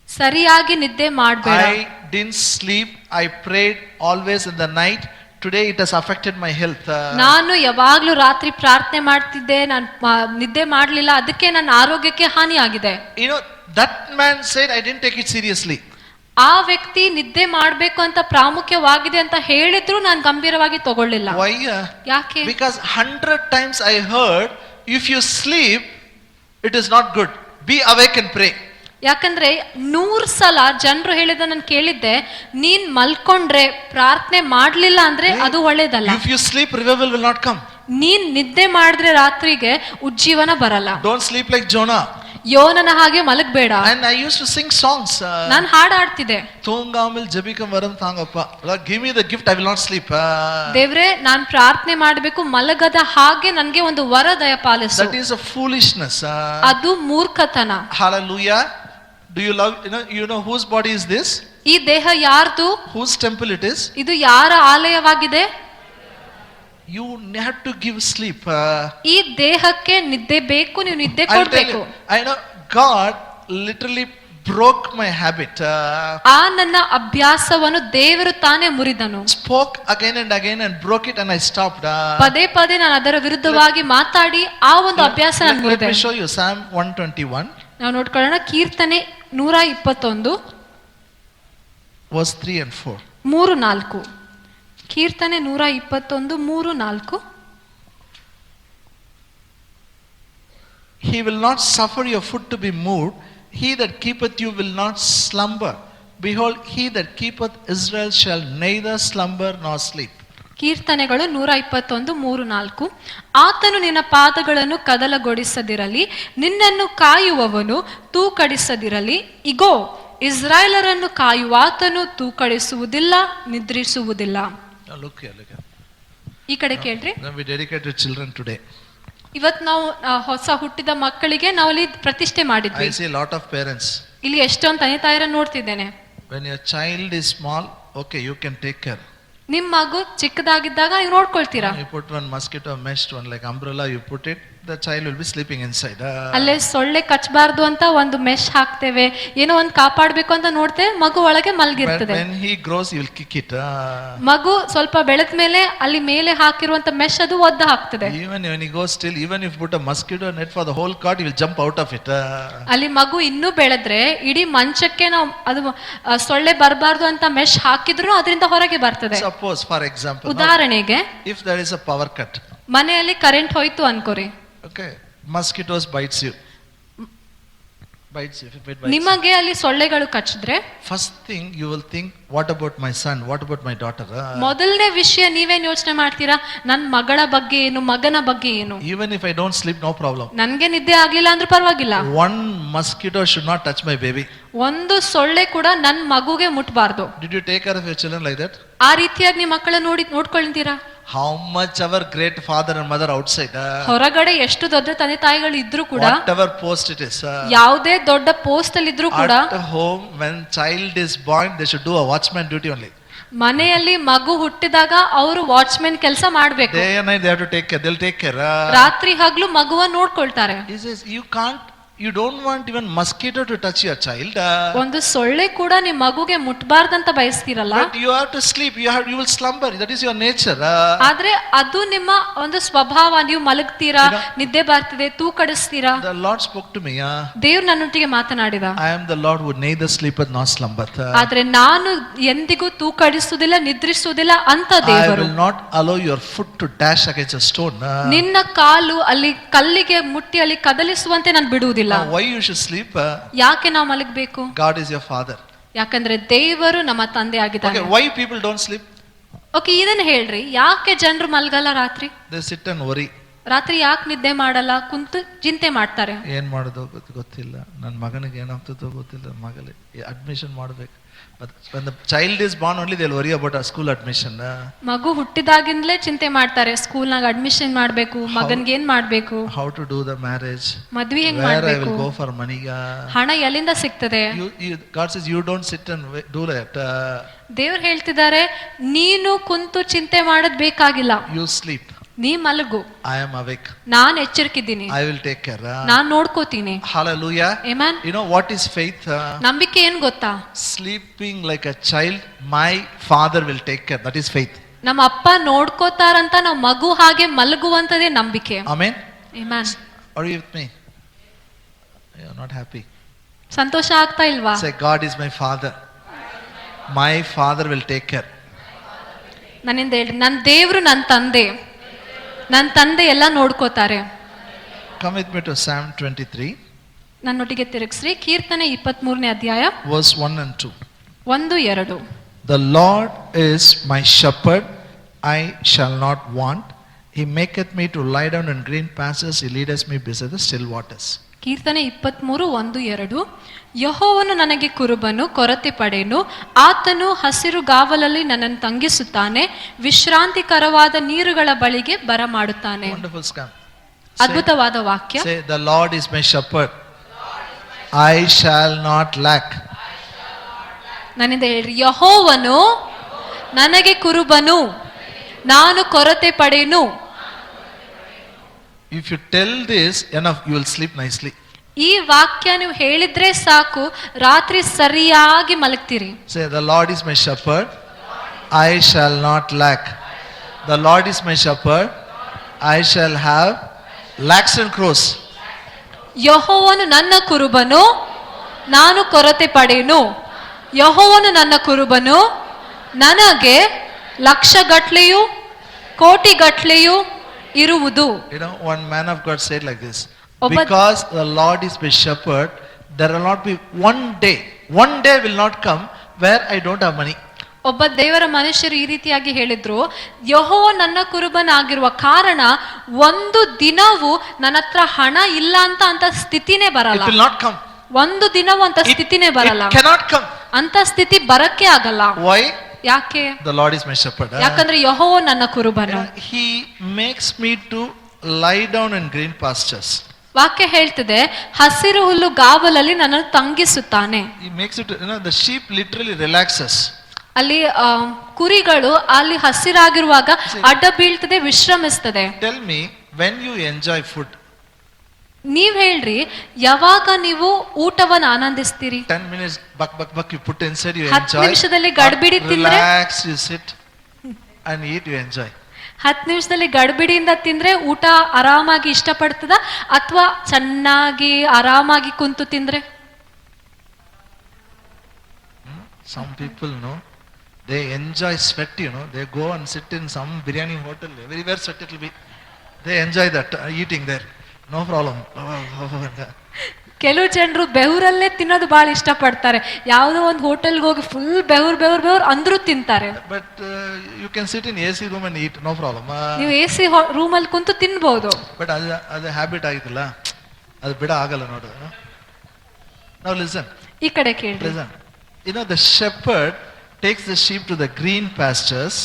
A: ಸರಿಯಾಗಿ ನಿದ್ದೆ ಮಾಡಬೇಡ.
B: I didn't sleep. I prayed always in the night. Today it has affected my health.
A: ನಾನು ಯಾವಾಗ್ಲೂ ರಾತ್ರಿ ಪ್ರಾರ್ಥನೆ ಮಾಡ್ತಿದ್ದೆ, ನಾನು ನಿದ್ದೆ ಮಾಡ್ಲಿಲ್ಲ, ಅದಕ್ಕೆ ನನ್ನ ಆರೋಗ್ಯಕ್ಕೆ ಹಾನಿ ಆಗಿದೆ.
B: You know, that man said I didn't take it seriously.
A: ಆ ವ್ಯಕ್ತಿ ನಿದ್ದೆ ಮಾಡ್ಬೇಕು ಅಂತ ಪ್ರಾಮುಖ್ಯವಾಗಿದೆ ಅಂತ ಹೇಳಿದ್ರು ನಾನು ಗಂಭೀರವಾಗಿ ತಗೊಳ್ಳಿಲ್ಲ.
B: Why?
A: ಯಾಕೆ?
B: Because 100 times I heard, if you sleep, it is not good. Be awake and pray.
A: ಯಾಕಂದ್ರೆ 100 ಸಲ ಜನರು ಹೇಳಿದ ನಾನು ಕೇಳಿದ್ದೆ, ನೀನ್ ಮಲ್ಕೊಂಡ್ರೆ ಪ್ರಾರ್ಥನೆ ಮಾಡ್ಲಿಲ್ಲ ಅಂದ್ರೆ ಅದು ಒಳ್ಳೇದಲ್ಲ.
B: If you sleep, revival will not come.
A: ನೀನ್ ನಿದ್ದೆ ಮಾಡಿದ್ರೆ ರಾತ್ರಿಗೆ ಉಜ್ಜೀವನ ಬರಲ್ಲ.
B: Don't sleep like Jonah.
A: ಯೋನನ ಹಾಗೆ ಮಲಗಬೇಡ.
B: And I used to sing songs.
A: ನಾನು ಹಾಡಾಡ್ತಿದ್ದೆ.
B: Thongamil jabikam varam thangappa. Lord, give me the gift, I will not sleep.
A: ದೇವ್ರೆ, ನಾನು ಪ್ರಾರ್ಥನೆ ಮಾಡಬೇಕು, ಮಲಗದ ಹಾಗೆ ನನಗೆ ಒಂದು ವರ ದಯಪಾಲಿಸು.
B: That is a foolishness.
A: ಅದು ಮೂರ್ಖತನ.
B: Hallelujah. Do you love, you know whose body is this?
A: ಈ ದೇಹ ಯಾರ್ದು?
B: Whose temple it is?
A: ಇದು ಯಾರ ಆಲಯವಾಗಿದೆ?
B: You have to give sleep.
A: ಈ ದೇಹಕ್ಕೆ ನಿದ್ದೆ ಬೇಕು, ನೀವು ನಿದ್ದೆ ಕೊಡ್ಬೇಕು.
B: I know God literally broke my habit.
A: ಆ ನನ್ನ ಅಭ್ಯಾಸವನ್ನು ದೇವರು ತಾನೇ ಮುರಿದನು.
B: Spoke again and again and broke it and I stopped.
A: ಪದೇ ಪದೇ ನಾನು ಅದರ ವಿರುದ್ಧವಾಗಿ ಮಾತಾಡಿ ಆ ಒಂದು ಅಭ್ಯಾಸ ನಾನು ಮುರಿದೆ.
B: Let me show you Psalm 121.
A: ನಾವು ನೋಡ್ಕೊಳ್ಳೋಣ, ಕೀರ್ತನೆ 121
B: verse 3 and 4.
A: 3-4. ಕೀರ್ತನೆ 121 3-4.
B: He will not suffer your foot to be moved. He that keepeth you will not slumber. Behold, he that keepeth Israel shall neither slumber nor sleep.
A: ಕೀರ್ತನೆಗಳು 121 3-4. ಆತನು ನಿನ್ನ ಪಾದಗಳನ್ನು ಕದಲಗೊಳಿಸದಿರಲಿ, ನಿನ್ನನ್ನು ಕಾಯುವವನು ತೂಕಡಿಸದಿರಲಿ. ಇಗೋ, ಇಸ್ರಾಯೇಲರನ್ನು ಕಾಯುವಾತನು ತೂಕಡಿಸುವುದಿಲ್ಲ, ನಿದ್ರಿಸುವುದಿಲ್ಲ.
B: Look here.
A: ಈ ಕಡೆ ಕೇಳ್ರಿ.
B: We dedicated children today.
A: ಇವತ್ತು ನಾವು ಹೊಸ ಹುಟ್ಟಿದ ಮಕ್ಕಳಿಗೆ ನಾವು ಅಲ್ಲಿ ಪ್ರತಿಷ್ಠೆ ಮಾಡಿದ್ವಿ.
B: I see a lot of parents.
A: ಇಲ್ಲಿ ಎಷ್ಟೊಂದು ತಂದೆ ತಾಯರನ್ನು ನೋಡ್ತಿದ್ದೇನೆ.
B: When your child is small, okay, you can take care.
A: ನಿಮ್ಮ ಮಗು ಚಿಕ್ಕದಾಗಿದ್ದಾಗ ನೀವು ನೋಡ್ಕೊಳ್ತೀರಾ.
B: You put one mosquito mesh, one like umbrella, you put it, the child will be sleeping inside.
A: ಅಲ್ಲೇ ಸೊಳ್ಳೆ ಕಚ್ಚಬಾರ್ದು ಅಂತ ಒಂದು ಮೆಶ್ ಹಾಕ್ತೇವೆ, ಏನೋ ಒಂದು ಕಾಪಾಡಬೇಕು ಅಂತ ನೋಡ್ತೇವೆ, ಮಗು ಒಳಗೆ ಮಲಗಿರ್ತದೆ.
B: When he grows, he will kick it.
A: ಮಗು ಸ್ವಲ್ಪ ಬೆಳೆದ ಮೇಲೆ ಅಲ್ಲಿ ಮೇಲೆ ಹಾಕಿರುವಂತ ಮೆಶ್ ಅದು ಒದ್ದ ಹಾಕ್ತದೆ.
B: Even when he goes still, even if you put a mosquito net for the whole cot, he will jump out of it.
A: ಅಲ್ಲಿ ಮಗು ಇನ್ನೂ ಬೆಳೆದ್ರೆ ಇಡೀ ಮಂಚಕ್ಕೆ ನಾವು ಅದು ಸೊಳ್ಳೆ ಬರಬಾರ್ದು ಅಂತ ಮೆಶ್ ಹಾಕಿದ್ರು ಅದರಿಂದ ಹೊರಗೆ ಬರ್ತದೆ.
B: Suppose, for example,
A: ಉದಾಹರಣೆಗೆ,
B: if there is a power cut,
A: ಮನೆಯಲ್ಲಿ ಕರೆಂಟ್ ಹೋಯ್ತು ಅನ್ಕೋರಿ.
B: okay, mosquitoes bites you. If it bites you.
A: ನಿಮಗೆ ಅಲ್ಲಿ ಸೊಳ್ಳೆಗಳು ಕಚ್ಚಿದ್ರೆ
B: First thing you will think, what about my son? What about my daughter?
A: ಮೊದಲನೇ ವಿಷಯ ನೀವೇನ್ ಯೋಚನೆ ಮಾಡ್ತೀರಾ? ನನ್ನ ಮಗಳ ಬಗ್ಗೆ ಏನು, ಮಗನ ಬಗ್ಗೆ ಏನು?
B: Even if I don't sleep, no problem.
A: ನನ್ಗೆ ನಿದ್ದೆ ಆಗ್ಲಿಲ್ಲ ಅಂದ್ರೆ ಪರವಾಗಿಲ್ಲ.
B: One mosquito should not touch my baby.
A: ಒಂದು ಸೊಳ್ಳೆ ಕೂಡ ನನ್ನ ಮಗುಗೆ ಮುಟ್ಬಾರ್ದು.
B: Did you take care of your children like that?
A: ಆ ರೀತಿಯಾಗಿ ನಿಮ್ಮ ಮಕ್ಕಳ ನೋಡ್ಕೊಳ್ತೀರಾ?
B: How much our great father and mother outside,
A: ಹೊರಗಡೆ ಎಷ್ಟು ದೊಡ್ಡ ತಂದೆ ತಾಯಿಗಳು ಇದ್ರು ಕೂಡ,
B: whatever post it is,
A: ಯಾವುದೇ ದೊಡ್ಡ ಪೋಸ್ಟ್ ಅಲ್ಲಿ ಇದ್ರು ಕೂಡ,
B: at home when child is born they should do a watchman duty only.
A: ಮನೆಯಲ್ಲಿ ಮಗು ಹುಟ್ಟಿದಾಗ ಅವರು ವಾಚ್ಮೆನ್ ಕೆಲಸ ಮಾಡ್ಬೇಕು.
B: Day and night they have to take care. They'll take care.
A: ರಾತ್ರಿ ಹಗಲು ಮಗುವನ್ನ ನೋಡ್ಕೊಳ್ತಾರೆ.
B: He says, you don't want even mosquito to touch your child.
A: ಒಂದು ಸೊಳ್ಳೆ ಕೂಡ ನಿಮ್ ಮಗುಗೆ ಮುಟ್ಬಾರ್ದಂತ ಬಯಸ್ತಿರಲ್ಲ.
B: But you have to sleep. You will slumber. That is your nature.
A: ಆದ್ರೆ ಅದು ನಿಮ್ಮ ಒಂದು ಸ್ವಭಾವ. ನೀವು ಮಲಗ್ತೀರಾ, ನಿದ್ದೆ ಬರ್ತಿದೆ, ತೂಕಡಿಸ್ತೀರಾ.
B: The Lord spoke to me.
A: ದೇವ್ರು ನನ್ನೊಟ್ಟಿಗೆ ಮಾತನಾಡಿದ.
B: I am the Lord who neither sleepeth nor slumbereth.
A: ಆದ್ರೆ ನಾನು ಎಂದಿಗೂ ತೂಕಡಿಸುವುದಿಲ್ಲ, ನಿದ್ರಿಸುವುದಿಲ್ಲ ಅಂತ ದೇವರು.
B: I will not allow your foot to dash against a stone.
A: ನಿನ್ನ ಕಾಲು ಅಲ್ಲಿ ಕಲ್ಲಿಗೆ ಮುಟ್ಟಿ ಅಲ್ಲಿ ಕದಲಿಸುವಂತೆ ನಾನು ಬಿಡುವುದಿಲ್ಲ.
B: Why you should sleep?
A: ಯಾಕೆ ನಾವು ಮಲಗಬೇಕು?
B: God is your father.
A: ಯಾಕಂದ್ರೆ ದೇವರು ನಮ್ಮ ತಂದೆ ಆಗಿದ್ದಾನೆ.
B: Okay, why people don't sleep?
A: Okay, ಇದನ್ನ ಹೇಳ್ರಿ, ಯಾಕೆ ಜನರು ಮಲಗಲ್ಲ ರಾತ್ರಿ?
B: They sit and worry.
A: ರಾತ್ರಿ ಯಾಕೆ ನಿದ್ದೆ ಮಾಡಲ್ಲ? ಕುಂತು ಚಿಂತೆ ಮಾಡ್ತಾರೆ.
B: ಏನ್ ಮಾಡೋದು ಗೊತ್ತಿಲ್ಲ, ನನ್ನ ಮಗನಿಗೆ ಏನಾಗ್ತದೋ ಗೊತ್ತಿಲ್ಲ, ಮಗಳಿಗೆ ಅಡ್ಮಿಷನ್ ಮಾಡ್ಬೇಕು. But when the child is born only they'll worry about a school admission.
A: ಮಗು ಹುಟ್ಟಿದಾಗಿಂದಲೇ ಚಿಂತೆ ಮಾಡ್ತಾರೆ, ಸ್ಕೂಲ್ನಾಗ ಅಡ್ಮಿಷನ್ ಮಾಡ್ಬೇಕು, ಮಗನ್ಗೆ ಏನ್ ಮಾಡ್ಬೇಕು,
B: how to do the marriage,
A: ಮದ್ವೆ ಹೆಂಗ್
B: where
A: ಮಾಡ್ಬೇಕು,
B: I will go for money.
A: ಹಣ ಎಲ್ಲಿಂದ ಸಿಗ್ತದೆ?
B: God says you don't sit and do that.
A: ದೇವ್ರು ಹೇಳ್ತಿದ್ದಾರೆ, ನೀನು ಕುಂತು ಚಿಂತೆ ಮಾಡೋದ್ ಬೇಕಾಗಿಲ್ಲ,
B: You sleep.
A: ನೀ ಮಲಗು,
B: I am awake.
A: Non ಎಚ್ಚರಿಕಿದ್ದೀನಿ,
B: I will take care.
A: ನಾನ್ ನೋಡ್ಕೋತೀನಿ.
B: Hallelujah.
A: Amen.
B: You know what is faith?
A: ನಂಬಿಕೆ ಏನ್ ಗೊತ್ತಾ?
B: Sleeping like a child, my father will take care. That is faith.
A: ನಮ್ಮ ಅಪ್ಪ ನೋಡ್ಕೋತಾರಂತ ನಾವು ಮಗು ಹಾಗೆ ಮಲಗುವಂತದೇ ನಂಬಿಕೆ.
B: Amen.
A: Amen.
B: Are you with me? You are not happy.
A: ಸಂತೋಷ ಆಗ್ತಾ ಇಲ್ವಾ?
B: Say, God is my father. My father will take care.
A: ನನ್ನಿಂದ ಹೇಳ್ರಿ, ನನ್ನ ದೇವ್ರು ನನ್ನ ತಂದೆ, ನನ್ನ ತಂದೆ ಎಲ್ಲ ನೋಡ್ಕೋತಾರೆ.
B: Come with me to Psalm 23.
A: ನನ್ನೊಟ್ಟಿಗೆ ತಿರುಗಿಸ್ರಿ, ಕೀರ್ತನೆ 23ನೇ ಅಧ್ಯಾಯ
B: verse 1 and 2.
A: 1-2.
B: The Lord is my shepherd, I shall not want. He maketh me to lie down in green pastures, he leadeth me beside the still waters.
A: ಕೀರ್ತನೆ 23:1-2. ಯೆಹೋವನು ನನಗೆ ಕುರುಬನು, ಕೊರತೆ ಪಡೆನು. ಆತನು ಹಸಿರು ಗಾವಲಲ್ಲಿ ನನ್ನನ್ನು ತಂಗಿಸುತ್ತಾನೆ, ವಿಶ್ರಾಂತಿಕರವಾದ ನೀರುಗಳ ಬಳಿಗೆ ಬರಮಾಡುತ್ತಾನೆ.
B: Wonderful scam.
A: ಅದ್ಭುತವಾದ ವಾಕ್ಯ.
B: Say, the Lord is my shepherd, I shall not lack.
A: ನನ್ನಿಂದ ಹೇಳ್ರಿ, ಯೆಹೋವನು ನನಗೆ ಕುರುಬನು, ನಾನು ಕೊರತೆ ಪಡೆನು.
B: If you tell this enough, you will sleep nicely.
A: ಈ ವಾಕ್ಯ ನೀವು ಹೇಳಿದ್ರೆ ಸಾಕು, ರಾತ್ರಿ ಸರಿಯಾಗಿ ಮಲಗ್ತೀರಿ.
B: Say, the Lord is my shepherd, I shall not lack. The Lord is my shepherd, I shall have lakhs and crores.
A: ಯೆಹೋವನು ನನ್ನ ಕುರುಬನು, ನಾನು ಕೊರತೆ ಪಡೆನು. ಯೆಹೋವನು ನನ್ನ ಕುರುಬನು, ನನಗೆ ಲಕ್ಷಗಟ್ಲೆಯೂ ಕೋಟಿಗಟ್ಲೆಯೂ ಇರುವುದು.
B: You know, one man of God said like this, because the Lord is my shepherd, there will not be one day will not come where I don't have money.
A: ಒಬ್ಬ ದೇವರ ಮನುಷ್ಯರು ಈ ರೀತಿಯಾಗಿ ಹೇಳಿದ್ರು, ಯೆಹೋವ ನನ್ನ ಕುರುಬನಾಗಿರುವ ಕಾರಣ ಒಂದು ದಿನವೂ ನನ್ನ ಹತ್ರ ಹಣ ಇಲ್ಲ ಅಂತ ಸ್ಥಿತಿನೇ ಬರಲ್ಲ.
B: It will not come.
A: ಒಂದು ದಿನವೂ ಅಂತ ಸ್ಥಿತಿನೇ ಬರಲ್ಲ.
B: It cannot come.
A: ಅಂತ ಸ್ಥಿತಿ ಬರಕ್ಕೆ ಆಗಲ್ಲ.
B: Why?
A: ಯಾಕೆ?
B: The Lord is my shepherd.
A: ಯಾಕಂದ್ರೆ ಯೆಹೋವ ನನ್ನ ಕುರುಬನು.
B: He makes me to lie down in green pastures.
A: ವಾಕ್ಯ ಹೇಳ್ತಿದೆ, ಹಸಿರು ಹುಲ್ಲು ಗಾವಲಲ್ಲಿ ನನ್ನನ್ನು ತಂಗಿಸುತ್ತಾನೆ.
B: He makes it, the sheep literally relaxes.
A: ಅಲ್ಲಿ ಕುರಿಗಳು ಅಲ್ಲಿ ಹಸಿರಾಗಿರುವಾಗ ಅಡ್ಡ ಬೀಳ್ತದೆ, ವಿಶ್ರಮಿಸ್ತದೆ.
B: Tell me, when you enjoy food,
A: ನೀವ್ ಹೇಳ್ರಿ, ಯಾವಾಗ ನೀವು ಊಟವನ್ನು ಆನಂದಿಸ್ತೀರಿ?
B: 10 minutes buck you put inside, you
A: 10
B: enjoy.
A: ನಿಮಿಷದಲ್ಲಿ ಗಡ್ಬಿಡಿ ತಿಂದ್ರೆ,
B: relax, you sit and eat, you enjoy.
A: 10 ನಿಮಿಷದಲ್ಲಿ ಗಡ್ಬಿಡಿಯಿಂದ ತಿಂದ್ರೆ ಊಟ ಆರಾಮಾಗಿ ಇಷ್ಟಪಡ್ತದ, ಅಥವಾ ಚೆನ್ನಾಗಿ ಆರಾಮಾಗಿ ಕುಂತು ತಿಂದ್ರೆ?
B: Some people, they enjoy sweat, they go and sit in some biryani hotel, everywhere sweat it will be. They enjoy that, eating there, no problem.
A: ಕೆಲವು ಜನರು ಬೆವರಲ್ಲೇ ತಿನ್ನೋದು ಬಹಳ ಇಷ್ಟಪಡ್ತಾರೆ. ಯಾವುದೋ ಒಂದು ಹೋಟೆಲ್ಗೆ ಹೋಗಿ ಫುಲ್ ಬೆವರು ಅಂದ್ರೂ ತಿಂತಾರೆ.
B: But you can sit in AC room and eat, no problem.
A: ನೀವು AC ರೂಮಲ್ಲಿ ಕುಂತು ತಿನ್ಬಹುದು.
B: But ಅದು ಹ್ಯಾಬಿಟ್ ಆಗಿತ್ತಲ್ಲ, ಅದು ಬಿಡ ಆಗಲ್ಲ ನೋಡು. Now listen.
A: ಈ ಕಡೆ ಕೇಳಿ.
B: Listen. The shepherd takes the sheep to the green pastures.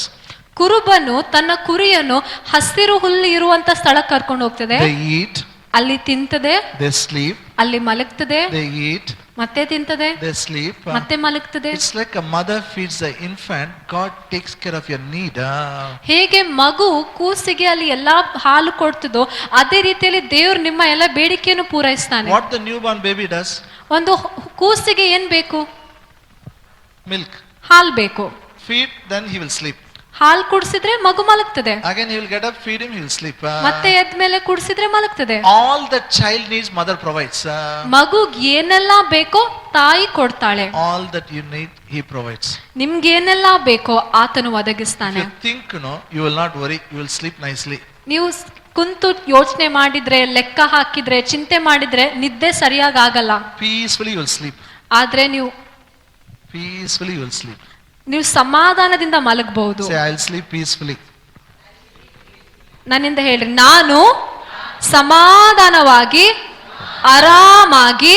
A: ಕುರುಬನು ತನ್ನ ಕುರಿಯನ್ನು ಹಸಿರು ಹುಲ್ಲು ಇರುವಂತ ಸ್ಥಳ ಕರ್ಕೊಂಡು ಹೋಗ್ತದೆ.
B: They eat.
A: ಅಲ್ಲಿ ತಿಂತದೆ,
B: they sleep,
A: ಅಲ್ಲಿ ಮಲಗ್ತದೆ,
B: they eat,
A: ಮತ್ತೆ ತಿಂತದೆ,
B: they sleep.
A: ಮತ್ತೆ ಮಲಗ್ತದೆ.
B: It's like a mother feeds the infant, God takes care of your need.
A: ಹೇಗೆ ಮಗು ಕೂಸಿಗೆ ಅಲ್ಲಿ ಎಲ್ಲಾ ಹಾಲು ಕೊಡ್ತದೋ ಅದೇ ರೀತಿಯಲ್ಲಿ ದೇವ್ರು ನಿಮ್ಮ ಎಲ್ಲ ಬೇಡಿಕೆಯನ್ನು ಪೂರೈಸ್ತಾನೆ.
B: What the newborn baby does?
A: ಒಂದು ಕೂಸಿಗೆ ಏನ್ ಬೇಕು?
B: Milk.
A: ಹಾಲ್ ಬೇಕು.
B: Feed, then he will sleep.
A: ಹಾಲ್ ಕುಡಿಸಿದ್ರೆ ಮಗು ಮಲಗ್ತದೆ.
B: Again he will get up, feed him, he will sleep.
A: ಮತ್ತೆ ಎದ್ಮೇಲೆ ಕುಡಿಸಿದ್ರೆ ಮಲಗ್ತದೆ.
B: All the child needs, mother provides.
A: ಮಗುಗ್ ಏನೆಲ್ಲಾ ಬೇಕೋ ತಾಯಿ ಕೊಡ್ತಾಳೆ.
B: All that you need, he provides.
A: ನಿಮ್ಗೆ ಏನೆಲ್ಲಾ ಬೇಕೋ ಆತನು
B: If
A: ಒದಗಿಸ್ತಾನೆ.
B: you think, you will not worry, you will sleep nicely.
A: ನೀವು ಕುಂತು ಯೋಚನೆ ಮಾಡಿದ್ರೆ, ಲೆಕ್ಕ ಹಾಕಿದ್ರೆ, ಚಿಂತೆ ಮಾಡಿದ್ರೆ ನಿದ್ದೆ ಸರಿಯಾಗಿ ಆಗಲ್ಲ.
B: Peacefully you will sleep.
A: ಆದ್ರೆ
B: Peacefully you will sleep.
A: ನೀವು ಸಮಾಧಾನದಿಂದ ಮಲಗಬಹುದು.
B: Say, I'll sleep peacefully.
A: ನನ್ನಿಂದ ಹೇಳ್ರಿ, ನಾನು ಸಮಾಧಾನವಾಗಿ ಆರಾಮಾಗಿ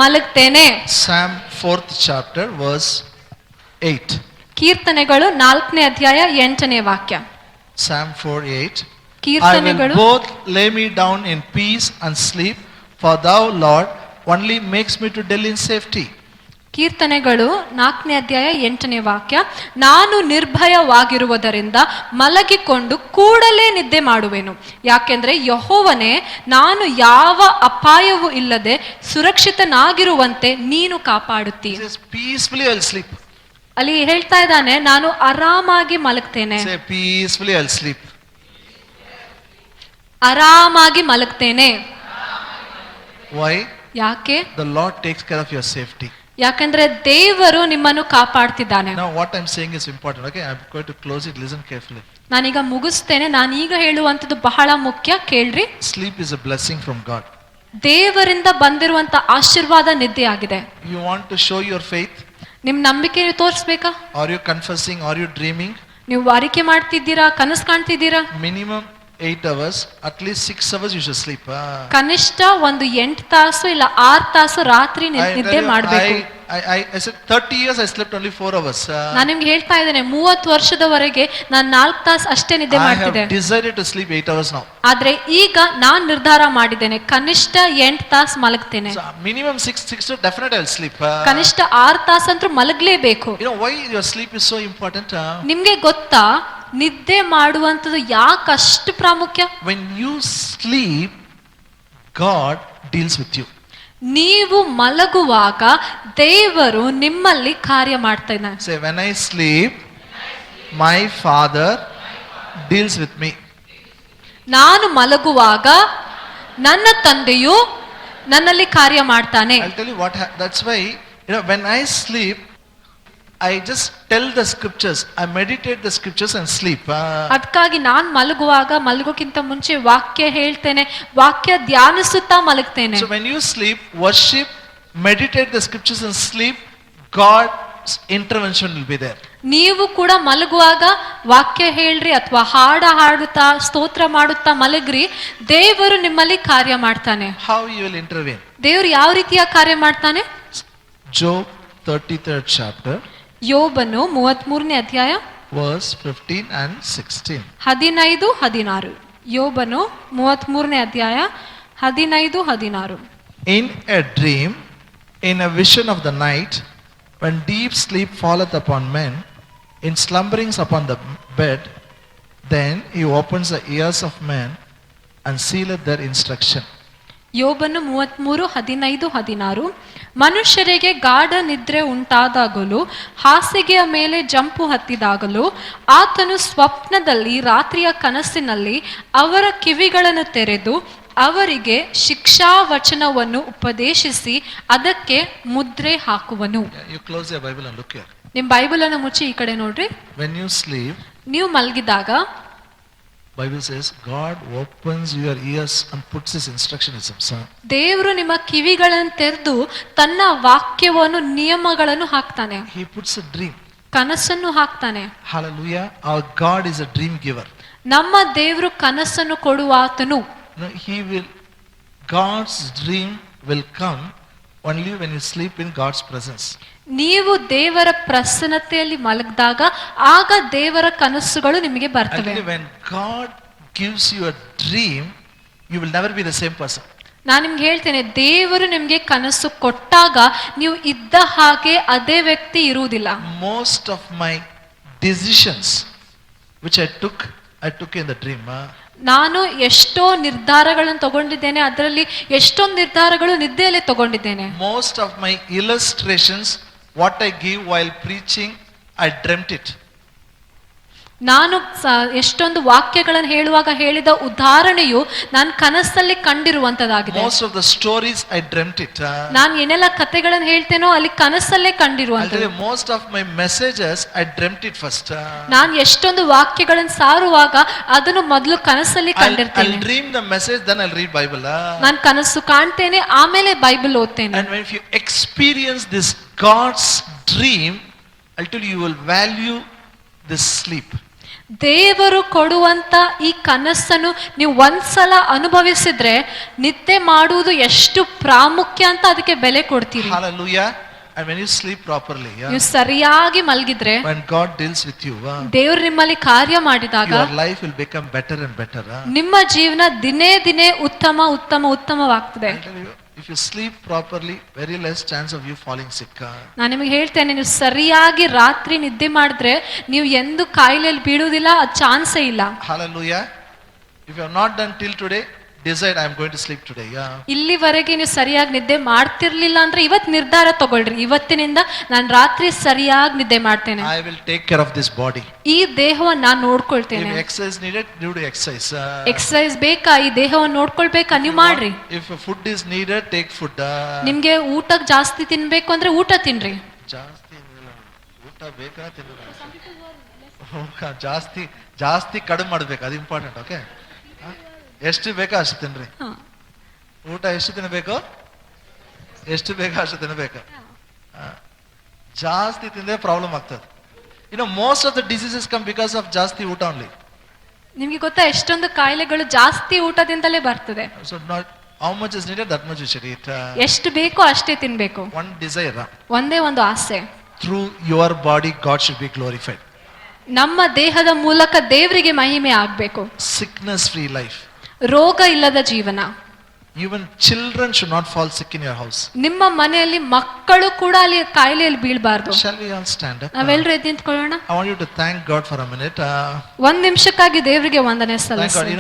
A: ಮಲಗ್ತೇನೆ.
B: Psalm 4th chapter verse 8.
A: ಕೀರ್ತನೆಗಳು 4ನೇ ಅಧ್ಯಾಯ 8ನೇ ವಾಕ್ಯ.
B: Psalm 4:8. I will
A: ಕೀರ್ತನೆಗಳು
B: both lay me down in peace and sleep, for thou, Lord, only makes me to dwell in safety.
A: ಕೀರ್ತನೆಗಳು 4ನೇ ಅಧ್ಯಾಯ 8ನೇ ವಾಕ್ಯ. ನಾನು ನಿರ್ಭಯವಾಗಿರುವುದರಿಂದ ಮಲಗಿಕೊಂಡು ಕೂಡಲೇ ನಿದ್ದೆ ಮಾಡುವೆನು, ಯಾಕೆಂದ್ರೆ ಯೆಹೋವನೇ ನಾನು ಯಾವ ಅಪಾಯವೂ ಇಲ್ಲದೆ ಸುರಕ್ಷಿತನಾಗಿರುವಂತೆ ನೀನು ಕಾಪಾಡುತ್ತೀ.
B: He says, peacefully I'll sleep.
A: ಅಲ್ಲಿ ಹೇಳ್ತಾ ಇದ್ದಾನೆ, ನಾನು ಆರಾಮಾಗಿ ಮಲಗ್ತೇನೆ.
B: Say, peacefully I'll sleep.
A: ಆರಾಮಾಗಿ ಮಲಗ್ತೇನೆ.
B: Why?
A: ಯಾಕೆ?
B: The Lord takes care of your safety.
A: ಯಾಕಂದ್ರೆ ದೇವರು ನಿಮ್ಮನ್ನು ಕಾಪಾಡ್ತಿದ್ದಾನೆ.
B: Now what I'm saying is important. Okay, I'm going to close it. Listen carefully.
A: ನಾನೀಗ ಮುಗಿಸ್ತೇನೆ. ನಾನೀಗ ಹೇಳುವಂಥದ್ದು ಬಹಳ ಮುಖ್ಯ, ಕೇಳ್ರಿ.
B: Sleep is a blessing from God.
A: ದೇವರಿಂದ ಬಂದಿರುವಂತ ಆಶೀರ್ವಾದ ನಿದ್ದೆ ಆಗಿದೆ.
B: You want to show your faith?
A: ನಿಮ್ ನಂಬಿಕೆ ನೀವು ತೋರಿಸ್ಬೇಕಾ?
B: Are you confessing? Are you dreaming?
A: ನೀವು ವಾರಿಕೆ ಮಾಡ್ತಿದ್ದೀರಾ, ಕನಸು ಕಾಣ್ತಿದ್ದೀರಾ?
B: Minimum 8 hours, at least 6 hours you should sleep.
A: ಕನಿಷ್ಠ ಒಂದು 8 ತಾಸು ಇಲ್ಲ 6 ತಾಸು ರಾತ್ರಿ ನಿದ್ದೆ ಮಾಡಬೇಕು.
B: I said 30 years I slept only 4 hours.
A: ನಾನು ನಿಮ್ಗೆ ಹೇಳ್ತಾ ಇದ್ದೇನೆ, 30 ವರ್ಷದವರೆಗೆ ನಾನು 4 ತಾಸು ಅಷ್ಟೇ ನಿದ್ದೆ
B: I
A: ಮಾಡ್ತಿದ್ದೆ.
B: have decided to sleep 8 hours now.
A: ಆದ್ರೆ ಈಗ ನಾನ್ ನಿರ್ಧಾರ ಮಾಡಿದ್ದೇನೆ, ಕನಿಷ್ಠ 8 ತಾಸು ಮಲಗ್ತೇನೆ.
B: So minimum 6 to definitely I'll sleep.
A: ಕನಿಷ್ಠ 6 ತಾಸು ಅಂತೂ ಮಲಗ್ಲೇಬೇಕು.
B: You know why your sleep is so important?
A: ನಿಮ್ಗೆ ಗೊತ್ತಾ ನಿದ್ದೆ ಮಾಡುವಂಥದ್ದು ಯಾಕಷ್ಟು ಪ್ರಾಮುಖ್ಯ?
B: When you sleep, God deals with you.
A: ನೀವು ಮಲಗುವಾಗ ದೇವರು ನಿಮ್ಮಲ್ಲಿ ಕಾರ್ಯ ಮಾಡ್ತಾ ಇದ್ದಾನೆ.
B: Say, when I sleep, my Father deals with me.
A: ನಾನು ಮಲಗುವಾಗ ನನ್ನ ತಂದೆಯು ನನ್ನಲ್ಲಿ ಕಾರ್ಯ ಮಾಡ್ತಾನೆ.
B: I'll tell you that's why, when I sleep, I just tell the scriptures, I meditate the scriptures and sleep.
A: ಅದಕ್ಕಾಗಿ ನಾನು ಮಲಗುವಾಗ ಮಲಗೋಕ್ಕಿಂತ ಮುಂಚೆ ವಾಕ್ಯ ಹೇಳ್ತೇನೆ, ವಾಕ್ಯ ಧ್ಯಾನಿಸುತ್ತಾ ಮಲಗ್ತೇನೆ.
B: So when you sleep, worship, meditate the scriptures and sleep, God's intervention will be there.
A: ನೀವು ಕೂಡ ಮಲಗುವಾಗ ವಾಕ್ಯ ಹೇಳ್ರಿ ಅಥವಾ ಹಾಡುತ್ತಾ ಸ್ತೋತ್ರ ಮಾಡುತ್ತಾ ಮಲಗ್ರಿ, ದೇವರು ನಿಮ್ಮಲ್ಲಿ ಕಾರ್ಯ ಮಾಡ್ತಾನೆ.
B: How you will intervene?
A: ದೇವರು ಯಾವ ರೀತಿಯ ಕಾರ್ಯ ಮಾಡ್ತಾನೆ?
B: Job 33rd chapter,
A: ಯೋಬನು 33ನೇ ಅಧ್ಯಾಯ
B: verse 15 and 16.
A: 15-16. ಯೋಬನು 33ನೇ ಅಧ್ಯಾಯ 15-16.
B: In a dream, in a vision of the night, when deep sleep falleth upon men, in slumberings upon the bed, then he opens the ears of men and sealeth their instruction.
A: ಯೋಬನು 33:15-16. ಮನುಷ್ಯರಿಗೆ ಗಾಢ ನಿದ್ರೆ ಉಂಟಾದಾಗಲೂ ಹಾಸಿಗೆಯ ಮೇಲೆ jump ಹತ್ತಿದಾಗಲೂ ಆತನು ಸ್ವಪ್ನದಲ್ಲಿ ರಾತ್ರಿಯ ಕನಸಿನಲ್ಲಿ ಅವರ ಕಿವಿಗಳನ್ನು ತೆರೆದು ಅವರಿಗೆ ಶಿಕ್ಷಾ ವಚನವನ್ನು ಉಪದೇಶಿಸಿ ಅದಕ್ಕೆ ಮುದ್ರೆ ಹಾಕುವನು.
B: You close your Bible and look here.
A: ನಿಮ್ಮ ಬೈಬಲ್ ಅನ್ನು ಮುಚ್ಚಿ ಈ ಕಡೆ ನೋಡ್ರಿ.
B: When you sleep,
A: ನೀವು ಮಲಗಿದಾಗ
B: Bible says God opens your ears and puts his instruction in some.
A: ದೇವರು ನಿಮ್ಮ ಕಿವಿಗಳನ್ನು ತೆರೆದು ತನ್ನ ವಾಕ್ಯವನ್ನು ನಿಯಮಗಳನ್ನು ಹಾಕ್ತಾನೆ.
B: He puts a dream.
A: ಕನಸನ್ನು ಹಾಕ್ತಾನೆ.
B: Hallelujah. Our God is a dream giver.
A: ನಮ್ಮ ದೇವರು ಕನಸನ್ನು ಕೊಡುವ ಆತನು.
B: No, God's dream will come only when you sleep in God's presence.
A: ನೀವು ದೇವರ ಪ್ರಸನ್ನತೆಯಲ್ಲಿ ಮಲಗಿದಾಗ ಆಗ ದೇವರ ಕನಸುಗಳು ನಿಮಗೆ ಬರ್ತವೆ.
B: When God gives you a dream, you will never be the same person.
A: ನಾನು ನಿಮ್ಗೆ ಹೇಳ್ತೇನೆ, ದೇವರು ನಿಮ್ಗೆ ಕನಸು ಕೊಟ್ಟಾಗ ನೀವು ಇದ್ದ ಹಾಗೆ ಅದೇ ವ್ಯಕ್ತಿ ಇರುವುದಿಲ್ಲ.
B: Most of my decisions which I took in the dream.
A: ನಾನು ಎಷ್ಟೋ ನಿರ್ಧಾರಗಳನ್ನು ತಗೊಂಡಿದ್ದೇನೆ, ಅದರಲ್ಲಿ ಎಷ್ಟೊಂದು ನಿರ್ಧಾರಗಳು ನಿದ್ದೆಯಲ್ಲೇ ತಗೊಂಡಿದ್ದೇನೆ.
B: Most of my illustrations, what I give while preaching, I dreamt it.
A: ನಾನು ಎಷ್ಟೊಂದು ವಾಕ್ಯಗಳನ್ನು ಹೇಳುವಾಗ ಹೇಳಿದ ಉದಾಹರಣೆಯು ನಾನು ಕನಸಲ್ಲಿ ಕಂಡಿರುವಂತದ್ದಾಗಿದೆ.
B: Most of the stories I dreamt it.
A: ನಾನು ಏನೆಲ್ಲ ಕಥೆಗಳನ್ನು ಹೇಳ್ತೇನೋ ಅಲ್ಲಿ ಕನಸಲ್ಲೇ ಕಂಡಿರುವಂತದ್ದು.
B: Most of my messages I dreamt it first.
A: ನಾನು ಎಷ್ಟೊಂದು ವಾಕ್ಯಗಳನ್ನು ಸಾರುವಾಗ ಅದನ್ನು ಮೊದಲು ಕನಸಲ್ಲಿ ಕಂಡಿರ್ತೇನೆ.
B: I'll dream the message, then I'll read Bible.
A: ನಾನು ಕನಸು ಕಾಣ್ತೇನೆ, ಆಮೇಲೆ Bible ಓದ್ತೇನೆ.
B: And if you experience this God's dream, I'll tell you, you will value this sleep.
A: ದೇವರು ಕೊಡುವಂತ ಈ ಕನಸನ್ನು ನೀವು ಒಂದ್ಸಲ ಅನುಭವಿಸಿದ್ರೆ ನಿದ್ದೆ ಮಾಡುವುದು ಎಷ್ಟು ಪ್ರಾಮುಖ್ಯ ಅಂತ ಅದಕ್ಕೆ ಬೆಲೆ ಕೊಡ್ತೀರಿ.
B: Hallelujah. And when you sleep properly,
A: ನೀವು ಸರಿಯಾಗಿ ಮಲಗಿದ್ರೆ,
B: when God deals with you,
A: ದೇವರು ನಿಮ್ಮಲ್ಲಿ ಕಾರ್ಯ ಮಾಡಿದಾಗ
B: your life will become better and better.
A: ನಿಮ್ಮ ಜೀವನ ದಿನೇ ದಿನೇ ಉತ್ತಮವಾಗ್ತದೆ.
B: If you sleep properly, very less chance of you falling sick.
A: ನಾನು ನಿಮಗೆ ಹೇಳ್ತೇನೆ, ನೀವು ಸರಿಯಾಗಿ ರಾತ್ರಿ ನಿದ್ದೆ ಮಾಡಿದ್ರೆ ನೀವು ಎಂದು ಕಾಯಿಲೆಯಲ್ಲಿ ಬೀಳುವುದಿಲ್ಲ, ಆ ಚಾನ್ಸೇ ಇಲ್ಲ.
B: Hallelujah. If you have not done till today, decide I am going to sleep today.
A: ಇಲ್ಲಿವರೆಗೆ ನೀವು ಸರಿಯಾಗಿ ನಿದ್ದೆ ಮಾಡ್ತಿರ್ಲಿಲ್ಲ ಅಂದ್ರೆ ಇವತ್ತು ನಿರ್ಧಾರ ತಗೊಳ್ರಿ, ಇವತ್ತಿನಿಂದ ನಾನು ರಾತ್ರಿ ಸರಿಯಾಗಿ ನಿದ್ದೆ ಮಾಡ್ತೇನೆ.
B: I will take care of this body.
A: ಈ ದೇಹವನ್ನು ನಾನು ನೋಡ್ಕೊಳ್ತೇನೆ.
B: If exercise needed, do exercise.
A: Exercise ಬೇಕಾ, ಈ ದೇಹವನ್ನು ನೋಡ್ಕೊಳ್ಬೇಕಾ, ನೀವು ಮಾಡ್ರಿ.
B: If food is needed, take food.
A: ನಿಮ್ಗೆ ಊಟಕ್ಕೆ ಜಾಸ್ತಿ ತಿನ್ಬೇಕು ಅಂದ್ರೆ ಊಟ ತಿನ್ರಿ.
B: ಊಟ ಬೇಕಾ ಜಾಸ್ತಿ ಕಡಿಮೆ ಮಾಡ್ಬೇಕು, ಅದು ಇಂಪಾರ್ಟೆಂಟ್. ಓಕೆ, ಎಷ್ಟು ಬೇಕೋ ಅಷ್ಟು ತಿನ್ರಿ. ಊಟ ಎಷ್ಟು ತಿನ್ಬೇಕು, ಎಷ್ಟು ಬೇಕೋ ಅಷ್ಟು ತಿನ್ಬೇಕು. ಜಾಸ್ತಿ ತಿಂದ್ರೆ ಪ್ರಾಬ್ಲಮ್ ಆಗ್ತದೆ. Most of the diseases come because of ಜಾಸ್ತಿ ಊಟ ಓನ್ಲಿ.
A: ನಿಮ್ಗೆ ಗೊತ್ತಾ, ಎಷ್ಟೊಂದು ಕಾಯಿಲೆಗಳು ಜಾಸ್ತಿ ಊಟದಿಂದಲೇ ಬರ್ತದೆ.
B: So not how much is needed, that much you should eat.
A: ಎಷ್ಟು ಬೇಕೋ ಅಷ್ಟೇ ತಿನ್ಬೇಕು.
B: ಒನ್ ಡಿಸೈರ್,
A: ಒಂದೇ ಒಂದು ಆಸೆ,
B: through your body God should be glorified.
A: ನಮ್ಮ ದೇಹದ ಮೂಲಕ ದೇವರಿಗೆ ಮಹಿಮೆ ಆಗ್ಬೇಕು.
B: ಸಿಕ್ನೆಸ್ ಫ್ರೀ ಲೈಫ್,
A: ರೋಗ ಇಲ್ಲದ ಜೀವನ.
B: Even children should not fall sick in your house.
A: ನಿಮ್ಮ ಮನೆಯಲ್ಲಿ ಮಕ್ಕಳು ಕೂಡ ಅಲ್ಲಿ ಕಾಯಿಲೆಯಲ್ಲಿ ಬೀಳಬಾರದು.
B: Shall we all stand up?
A: ನಾವೆಲ್ಲರೂ ಎದ್ದು ನಿಂತ್ಕೊಳ್ಳೋಣ.
B: I want you to thank God for a minute.
A: ಒಂದು ನಿಮಿಷಕ್ಕಾಗಿ ದೇವರಿಗೆ ವಂದನೆ ಸಲ್ಲಿಸಿ.